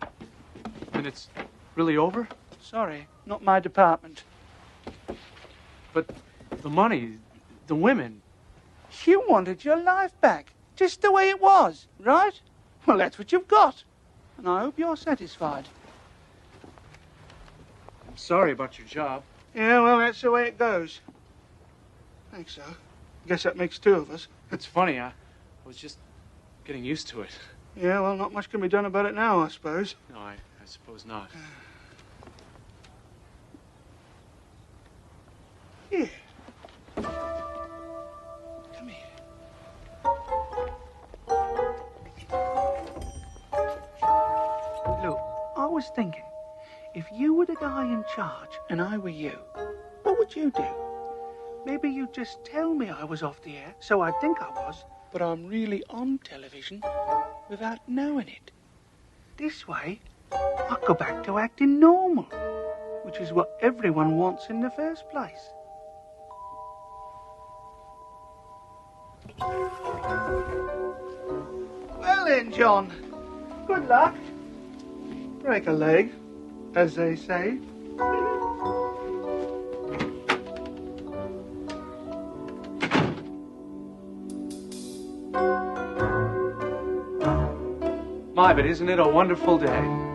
S14: And it's really over?
S19: Sorry, not my department.
S14: But the money, the women.
S19: You wanted your life back, just the way it was, right? Well, that's what you've got. And I hope you're satisfied.
S14: I'm sorry about your job.
S19: Yeah, well, that's the way it goes. Thanks, so. Guess that makes 2 of us.
S14: It's funny, I was just getting used to it.
S19: Yeah, well, not much can be done about it now, I suppose.
S14: No, I suppose not.
S19: Here. Come here. Look, I was thinking, if you were the guy in charge and I were you, what would you do? Maybe you'd just tell me I was off the air, so I'd think I was, but I'm really on television without knowing it. This way, I'll go back to acting normal, which is what everyone wants in the first place. Well then, John, good luck. Break a leg,
S23: as they say.
S14: My, but isn't it a wonderful day?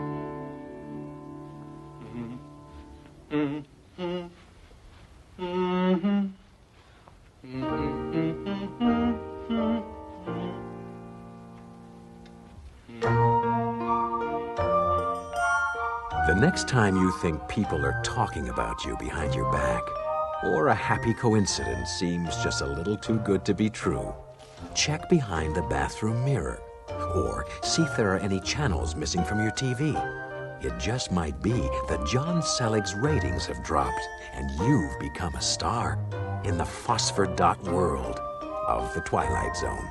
S1: The next time you think people are talking about you behind your back, or a happy coincidence seems just a little too good to be true, check behind the bathroom mirror, or see if there are any channels missing from your TV. It just might be that John Selig's ratings have dropped, and you've become a star in the phosphor dot world of the Twilight Zone.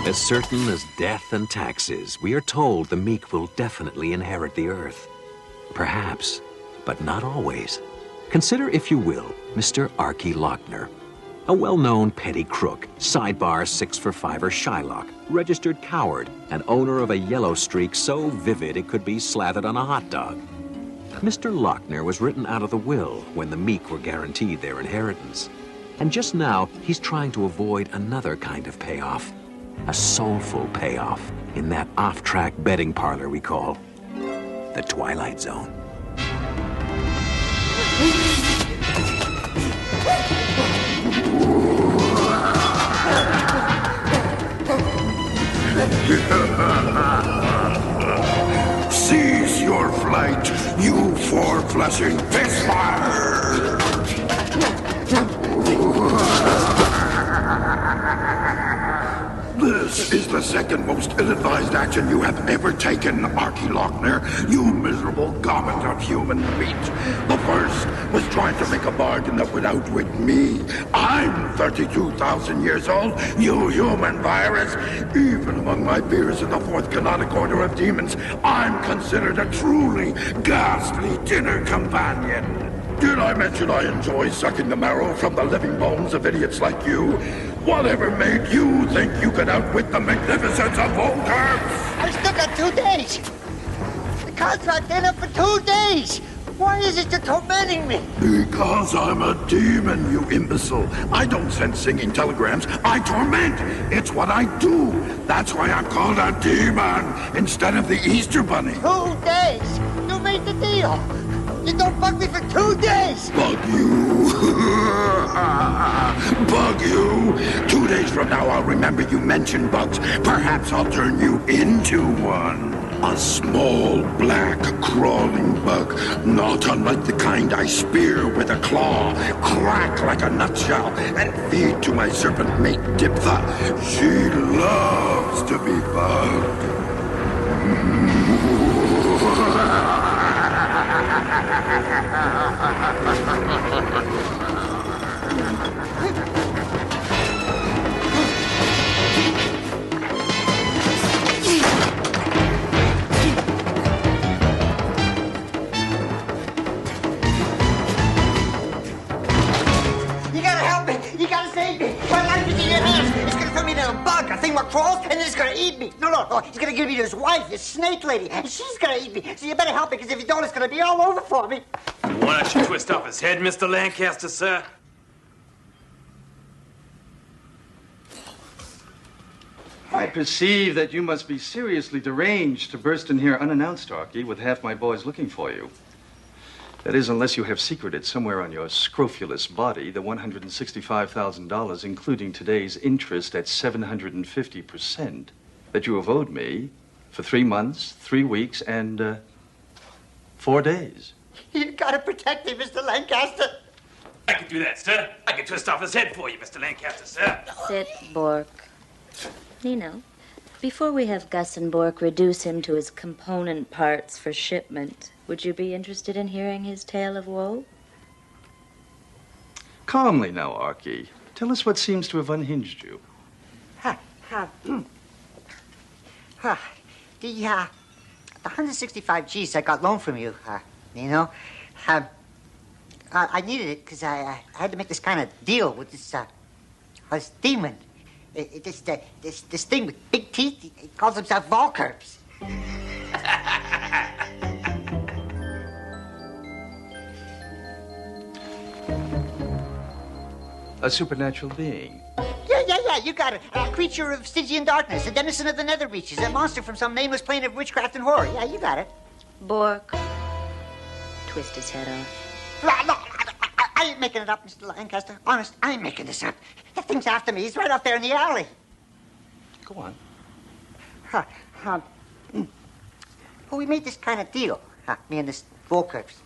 S1: As certain as death and taxes, we are told the meek will definitely inherit the earth. Perhaps, but not always. Consider, if you will, Mr. Archie Lochner, a well-known petty crook, sidebar 6-for-5er Shylock, registered coward, and owner of a yellow streak so vivid it could be slathered on a hot dog. Mr. Lochner was written out of the will when the meek were guaranteed their inheritance. And just now, he's trying to avoid another kind of payoff. A soulful payoff in that off-track betting parlor we call the Twilight Zone.
S22: Cease your flight, you four-flushing fistfire! This is the second most ill-advised action you have ever taken, Archie Lochner, you miserable garment of human meat. The first was trying to make a bargain that would outwit me. I'm 32,000 years old, you human virus. Even among my peers in the fourth canonic order of demons, I'm considered a truly ghastly dinner companion. Did I mention I enjoy sucking the marrow from the living bones of idiots like you? Whatever made you think you could outwit the magnificence of Volker?
S7: I still got 2 days. The contract ain't up for 2 days. Why is it you're tormenting me?
S22: Because I'm a demon, you imbecile. I don't send singing telegrams. I torment. It's what I do. That's why I'm called a demon instead of the Easter Bunny.
S7: 2 days? You made the deal. You don't bug me for 2 days.
S22: Bug you. Bug you. 2 days from now, I'll remember you mentioned bugs. Perhaps I'll turn you into one. A small, black, crawling bug, not unlike the kind I spear with a claw, crack like a nutshell, and feed to my serpent mate, Diptha. She loves to be bugged.
S7: You gotta help me. You gotta save me. My life is your hands. He's gonna turn me into a bug, a thing that crawls, and then he's gonna eat me. No. He's gonna give me to his wife, his snake lady, and she's gonna eat me. So you better help me, because if you don't, it's gonna be all over for me.
S10: Why don't you twist off his head, Mr. Lancaster, sir?
S11: I perceive that you must be seriously deranged to burst in here unannounced, Archie, with half my boys looking for you. That is, unless you have secreted somewhere on your scrofulous body the $165,000, including today's interest at 750%, that you have owed me for 3 months, 3 weeks, and 4 days.
S7: You gotta protect me, Mr. Lancaster.
S10: I can do that, sir. I can twist off his head for you, Mr. Lancaster, sir.
S18: Sit, Bork. Nino, before we have Gus and Bork reduce him to his component parts for shipment, would you be interested in hearing his tale of woe?
S11: Calmly now, Archie. Tell us what seems to have unhinged you.
S7: The 165 G's I got loaned from you, Nino, I needed it because I had to make this kind of deal with this demon. This thing with big teeth, he calls himself Volkerps.
S11: A supernatural being.
S7: Yeah, you got it. A creature of Stygian darkness, a denizen of the nether reaches, a monster from some nameless plane of witchcraft and horror. Yeah, you got it.
S18: Bork, twist his head off.
S7: I ain't making it up, Mr. Lancaster. Honest, I ain't making this up. That thing's after me. He's right out there in the alley.
S11: Go on.
S7: Well, we made this kind of deal, me and this Volkerps.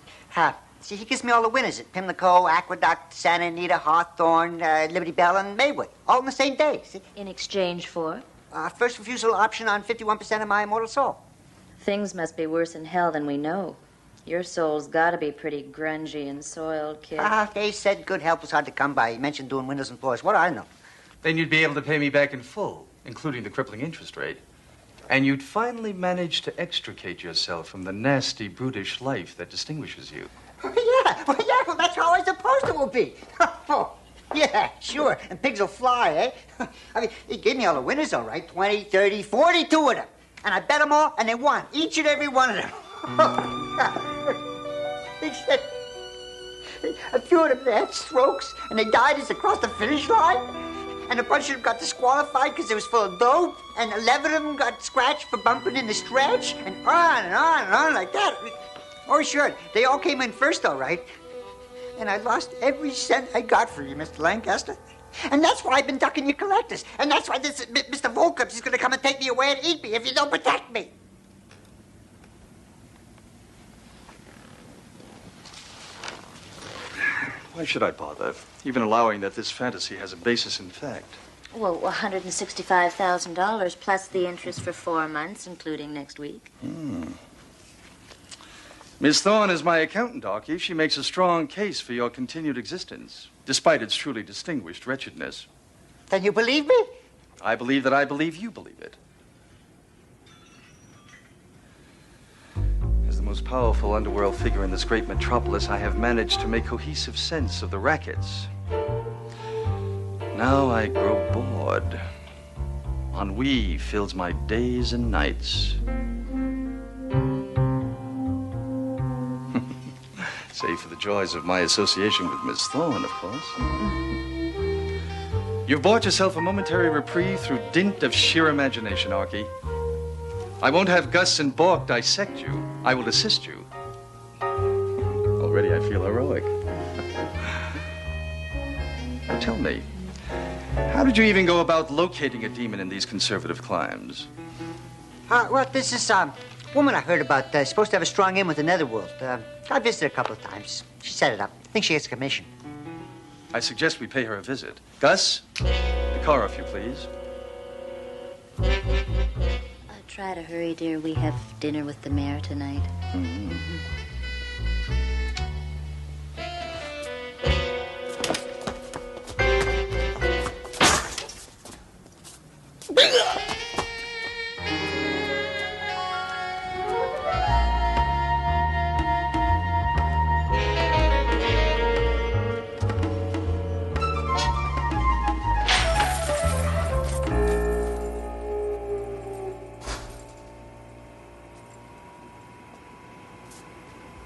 S7: See, he gives me all the winners at Pimlico, Aqueduct, Santa Anita, Hawthorne, Liberty Bell, and Maywood, all in the same day. See?
S18: In exchange for?
S7: First refusal option on 51% of my immortal soul.
S18: Things must be worse in hell than we know. Your soul's gotta be pretty grungy and soiled, kid.
S7: They said good help was hard to come by. He mentioned doing windows and floors. What do I know?
S11: Then you'd be able to pay me back in full, including the crippling interest rate. And you'd finally manage to extricate yourself from the nasty, brutish life that distinguishes you.
S7: Well, that's how I supposed it will be. Yeah, sure. And pigs will fly, eh? I mean, he gave me all the winners, all right. 20, 30, 42 of them. And I bet them all, and they won. Each and every one of them. Except a few of them, they had strokes, and they died as they crossed the finish line. And a bunch of them got disqualified because it was full of dope. And 11 of them got scratched for bumping in the stretch. And on and on and on like that. Oh, sure. They all came in first, all right. And I lost every cent I got for you, Mr. Lancaster. And that's why I've been ducking your collectors. And that's why this Mr. Volkerps is going to come and take me away and eat me if you don't protect me.
S11: Why should I bother, even allowing that this fantasy has a basis in fact?
S18: Well, $165,000 plus the interest for 4 months, including next week.
S11: Miss Thorne is my accountant, Archie. She makes a strong case for your continued existence, despite its truly distinguished wretchedness.
S7: Then you believe me?
S11: I believe that I believe you believe it. As the most powerful underworld figure in this great metropolis, I have managed to make cohesive sense of the rackets. Now I grow bored. Ennui fills my days and nights. Save for the joys of my association with Miss Thorne, of course. You've bought yourself a momentary reprieve through dint of sheer imagination, Archie. I won't have Gus and Bork dissect you. I will assist you. Already I feel heroic. Now tell me, how did you even go about locating a demon in these conservative climes?
S7: Well, this is woman I heard about. Supposed to have a strong in with the netherworld. I visited her a couple of times. She set it up. I think she gets a commission.
S11: I suggest we pay her a visit. Gus, the car, if you please.
S18: Try to hurry, dear. We have dinner with the mayor tonight.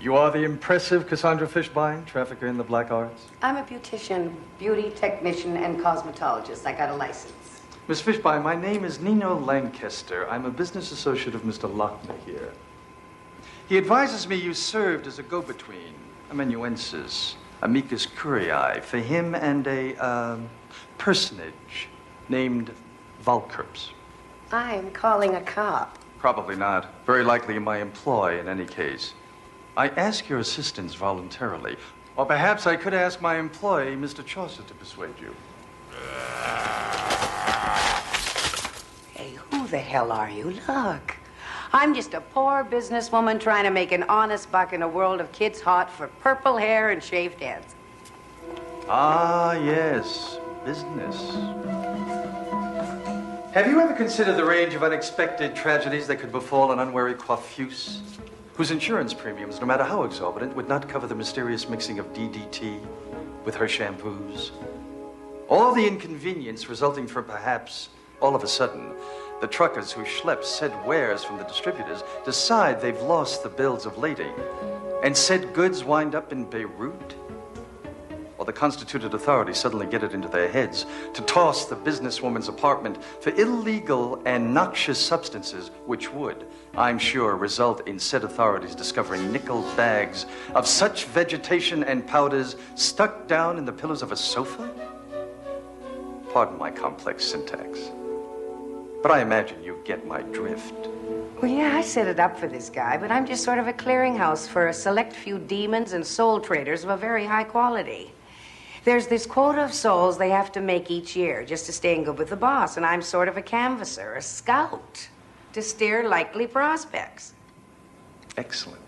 S11: You are the impressive Cassandra Fishbein, trafficker in the black arts?
S16: I'm a beautician, beauty technician, and cosmetologist. I got a license.
S11: Miss Fishbein, my name is Nino Lancaster. I'm a business associate of Mr. Lochner here. He advises me you served as a go-between, amanuensis, amicus curiae, for him and a, personage named Valkerps.
S16: I'm calling a cop.
S11: Probably not. Very likely in my employ in any case. I ask your assistance voluntarily. Or perhaps I could ask my employee, Mr. Chaucer, to persuade you.
S16: Hey, who the hell are you? Look. I'm just a poor businesswoman trying to make an honest buck in a world of kids hot for purple hair and shaved heads.
S11: Ah, yes. Business. Have you ever considered the range of unexpected tragedies that could befall an unwary coiffeuse, whose insurance premiums, no matter how exorbitant, would not cover the mysterious mixing of DDT with her shampoos? All the inconvenience resulting from perhaps, all of a sudden, the truckers who schlep said wares from the distributors decide they've lost the bills of lading, and said goods wind up in Beirut? Or the constituted authorities suddenly get it into their heads to toss the businesswoman's apartment for illegal and noxious substances, which would, I'm sure, result in said authorities discovering nickel bags of such vegetation and powders stuck down in the pillows of a sofa? Pardon my complex syntax, but I imagine you get my drift.
S16: Well, yeah, I set it up for this guy, but I'm just sort of a clearinghouse for a select few demons and soul traders of a very high quality. There's this quota of souls they have to make each year just to stay in good with the boss, and I'm sort of a canvasser, a scout, to steer likely prospects.
S11: Excellent.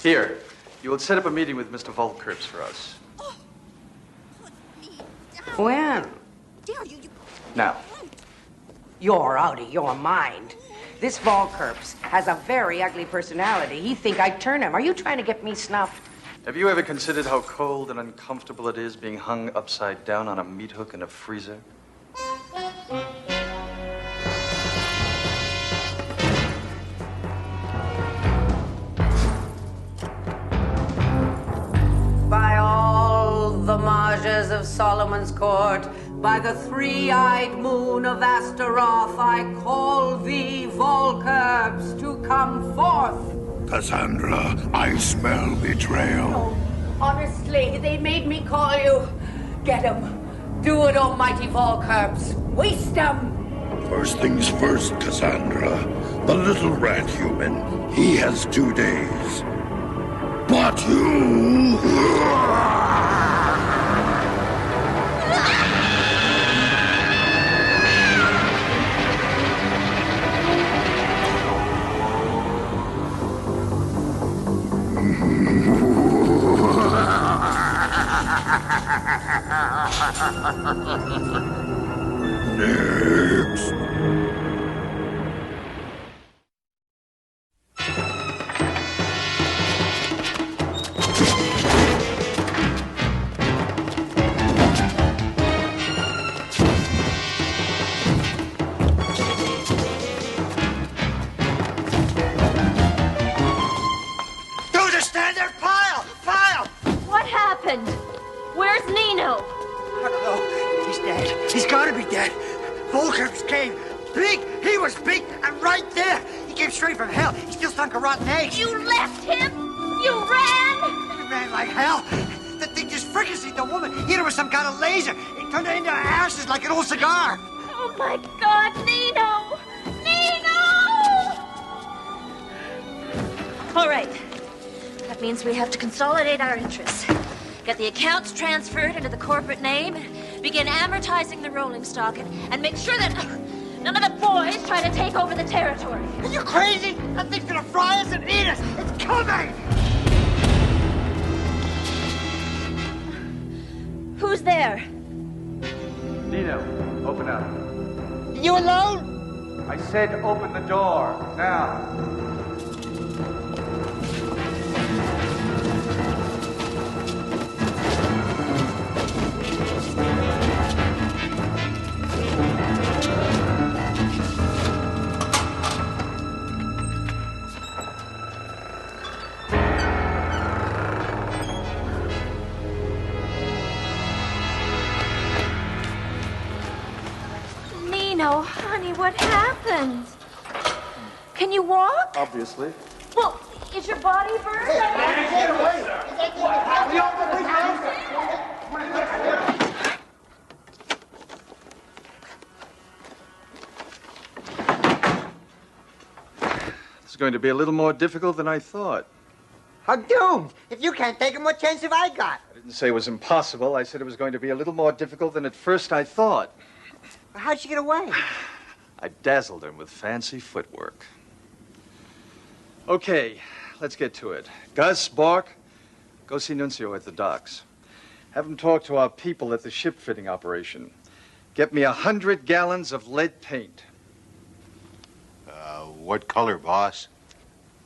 S11: Here, you will set up a meeting with Mr. Valkerps for us.
S16: When?
S11: Now.
S16: You're out of your mind. This Valkerps has a very ugly personality. He'd think I'd turn him. Are you trying to get me snuffed?
S11: Have you ever considered how cold and uncomfortable it is being hung upside down on a meat hook in a freezer?
S16: By all the Majas of Solomon's court, by the three-eyed moon of Astaroth, I call thee, Valkerps, to come forth.
S22: Cassandra, I smell betrayal.
S16: No, honestly, they made me call you. Get him. Do it, almighty Valkerps. Waste him.
S22: First things first, Cassandra. The little rat human, he has 2 days. But you... Next.
S7: Don't just stand there! Pile! Pile!
S20: What happened? Where's Nino?
S7: I don't know. He's dead. He's gotta be dead. Valkerps came. Big! He was big and right there. He came straight from hell. He still stunk a rotten egg.
S20: You left him? You ran?
S7: He ran like hell. The thing just fricasseed the woman. Hit her with some kind of laser. It turned her into ashes like an old cigar.
S20: Oh my God, Nino! Nino! All right. That means we have to consolidate our interests. Get the accounts transferred into the corporate name, begin amortizing the rolling stock, and make sure that none of the boys try to take over the territory.
S7: Are you crazy? That thing's gonna fry us and eat us. It's coming!
S20: Who's there?
S11: Nino, open up.
S7: You alone?
S11: I said open the door, now.
S20: Now, honey, what happened? Can you walk?
S11: Obviously.
S20: Well, is your body burned?
S19: Get away!
S11: This is going to be a little more difficult than I thought.
S7: I'm doomed. If you can't take him, what chance have I got?
S11: I didn't say it was impossible. I said it was going to be a little more difficult than at first I thought.
S7: How'd she get away?
S11: I dazzled him with fancy footwork. Okay, let's get to it. Gus, Bork, go see Nuncio at the docks. Have him talk to our people at the ship fitting operation. Get me 100 gallons of lead paint.
S5: What color, boss?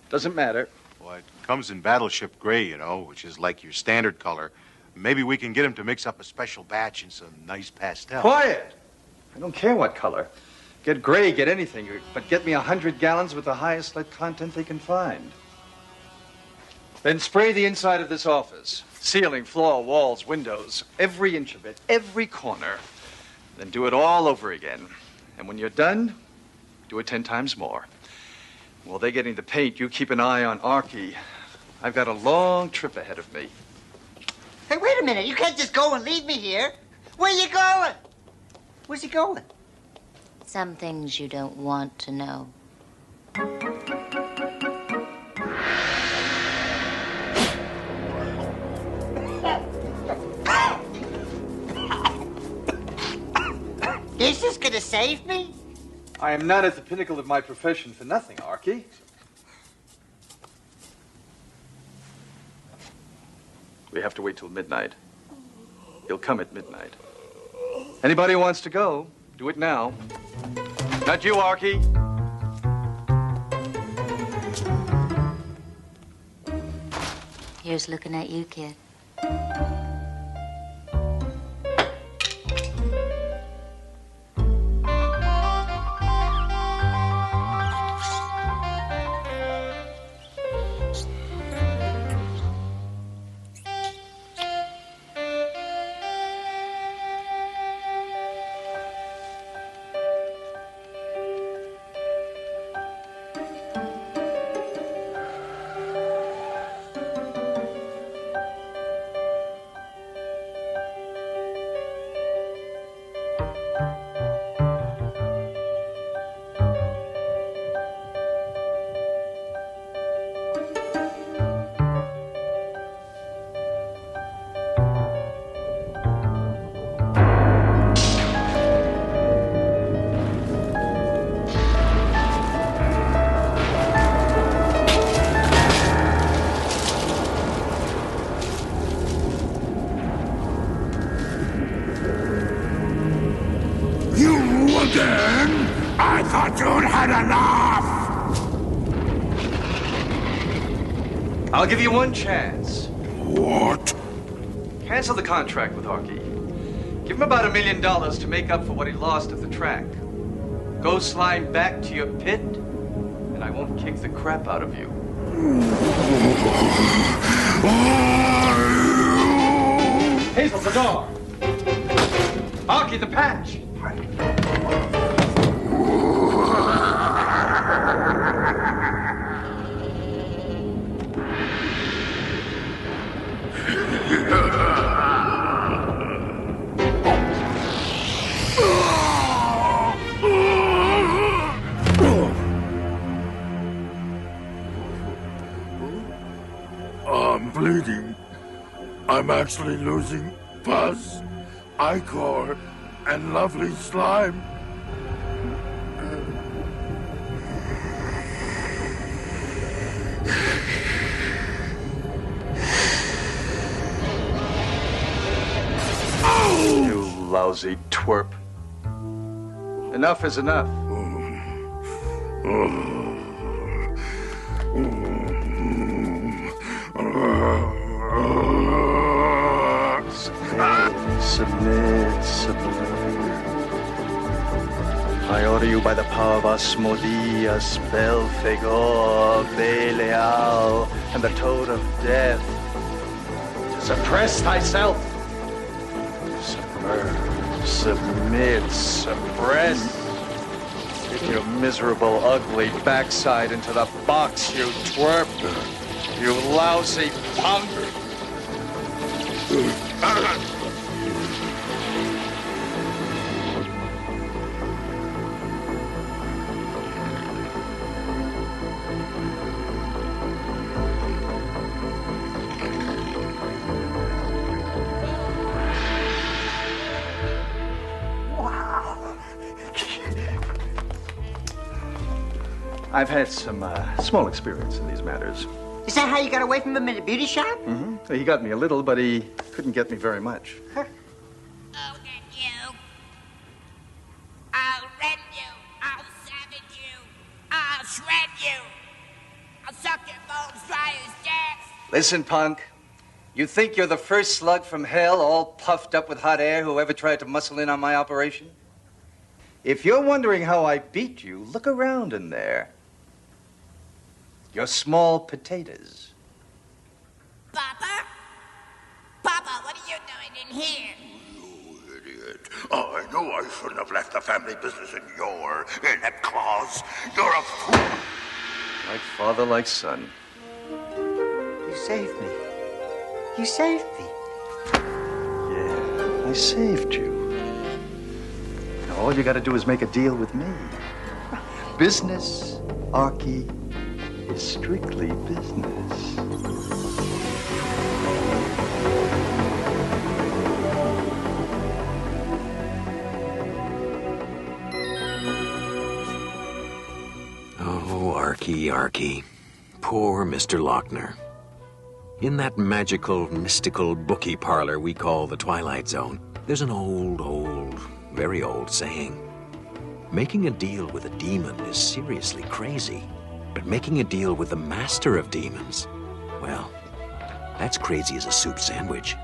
S11: Doesn't matter.
S5: Well, it comes in battleship gray, you know, which is like your standard color. Maybe we can get him to mix up a special batch in some nice pastel.
S11: Quiet! I don't care what color. Get gray, get anything, but get me 100 gallons with the highest lead content they can find. Then spray the inside of this office. Ceiling, floor, walls, windows, every inch of it, every corner. Then do it all over again. And when you're done, do it 10 times more. While they're getting the paint, you keep an eye on Archie. I've got a long trip ahead of me.
S7: Hey, wait a minute. You can't just go and leave me here. Where you going? Where's he going?
S18: Some things you don't want to know.
S7: Is this gonna save me?
S11: I am not at the pinnacle of my profession for nothing, Archie. We have to wait till midnight. He'll come at midnight. Anybody who wants to go, do it now. Not you, Archie.
S18: Here's looking at you, kid.
S22: I thought you'd had enough!
S11: I'll give you one chance.
S22: What?
S11: Cancel the contract with Archie. Give him about $1 million to make up for what he lost at the track. Go slime back to your pit, and I won't kick the crap out of you. Hazel, the door! Archie, the patch!
S22: I'm bleeding. I'm actually losing pus, ichor, and lovely slime.
S11: You lousy twerp. Enough is enough. Submit. I order you by the power of Asmodeus, Belphegor, Belial, and the Toad of Death, to suppress thyself. Submerge, submit, suppress. Get your miserable, ugly backside into the box, you twerp. You lousy punk. I've had some small experience in these matters.
S7: Is that how you got away from him in the beauty shop?
S11: Mm-hmm. He got me a little, but he couldn't get me very much.
S6: I'll get you. I'll rend you. I'll savage you. I'll shred you. I'll suck your bones dry as death.
S11: Listen, punk. You think you're the first slug from hell, all puffed up with hot air, who ever tried to muscle in on my operation? If you're wondering how I beat you, look around in there. You're small potatoes.
S6: Papa? Papa, what are you doing in here?
S22: You idiot. Oh, I know I shouldn't have left the family business in your inept claws. You're a fool.
S11: Like father, like son.
S7: You saved me. You saved me.
S11: Yeah, I saved you. Now all you gotta do is make a deal with me. Business, Archie, is strictly business.
S1: Oh, Archie. Poor Mr. Lochner. In that magical, mystical bookie parlor we call the Twilight Zone, there's an old, very old saying. Making a deal with a demon is seriously crazy. But making a deal with the master of demons, well, that's crazy as a soup sandwich.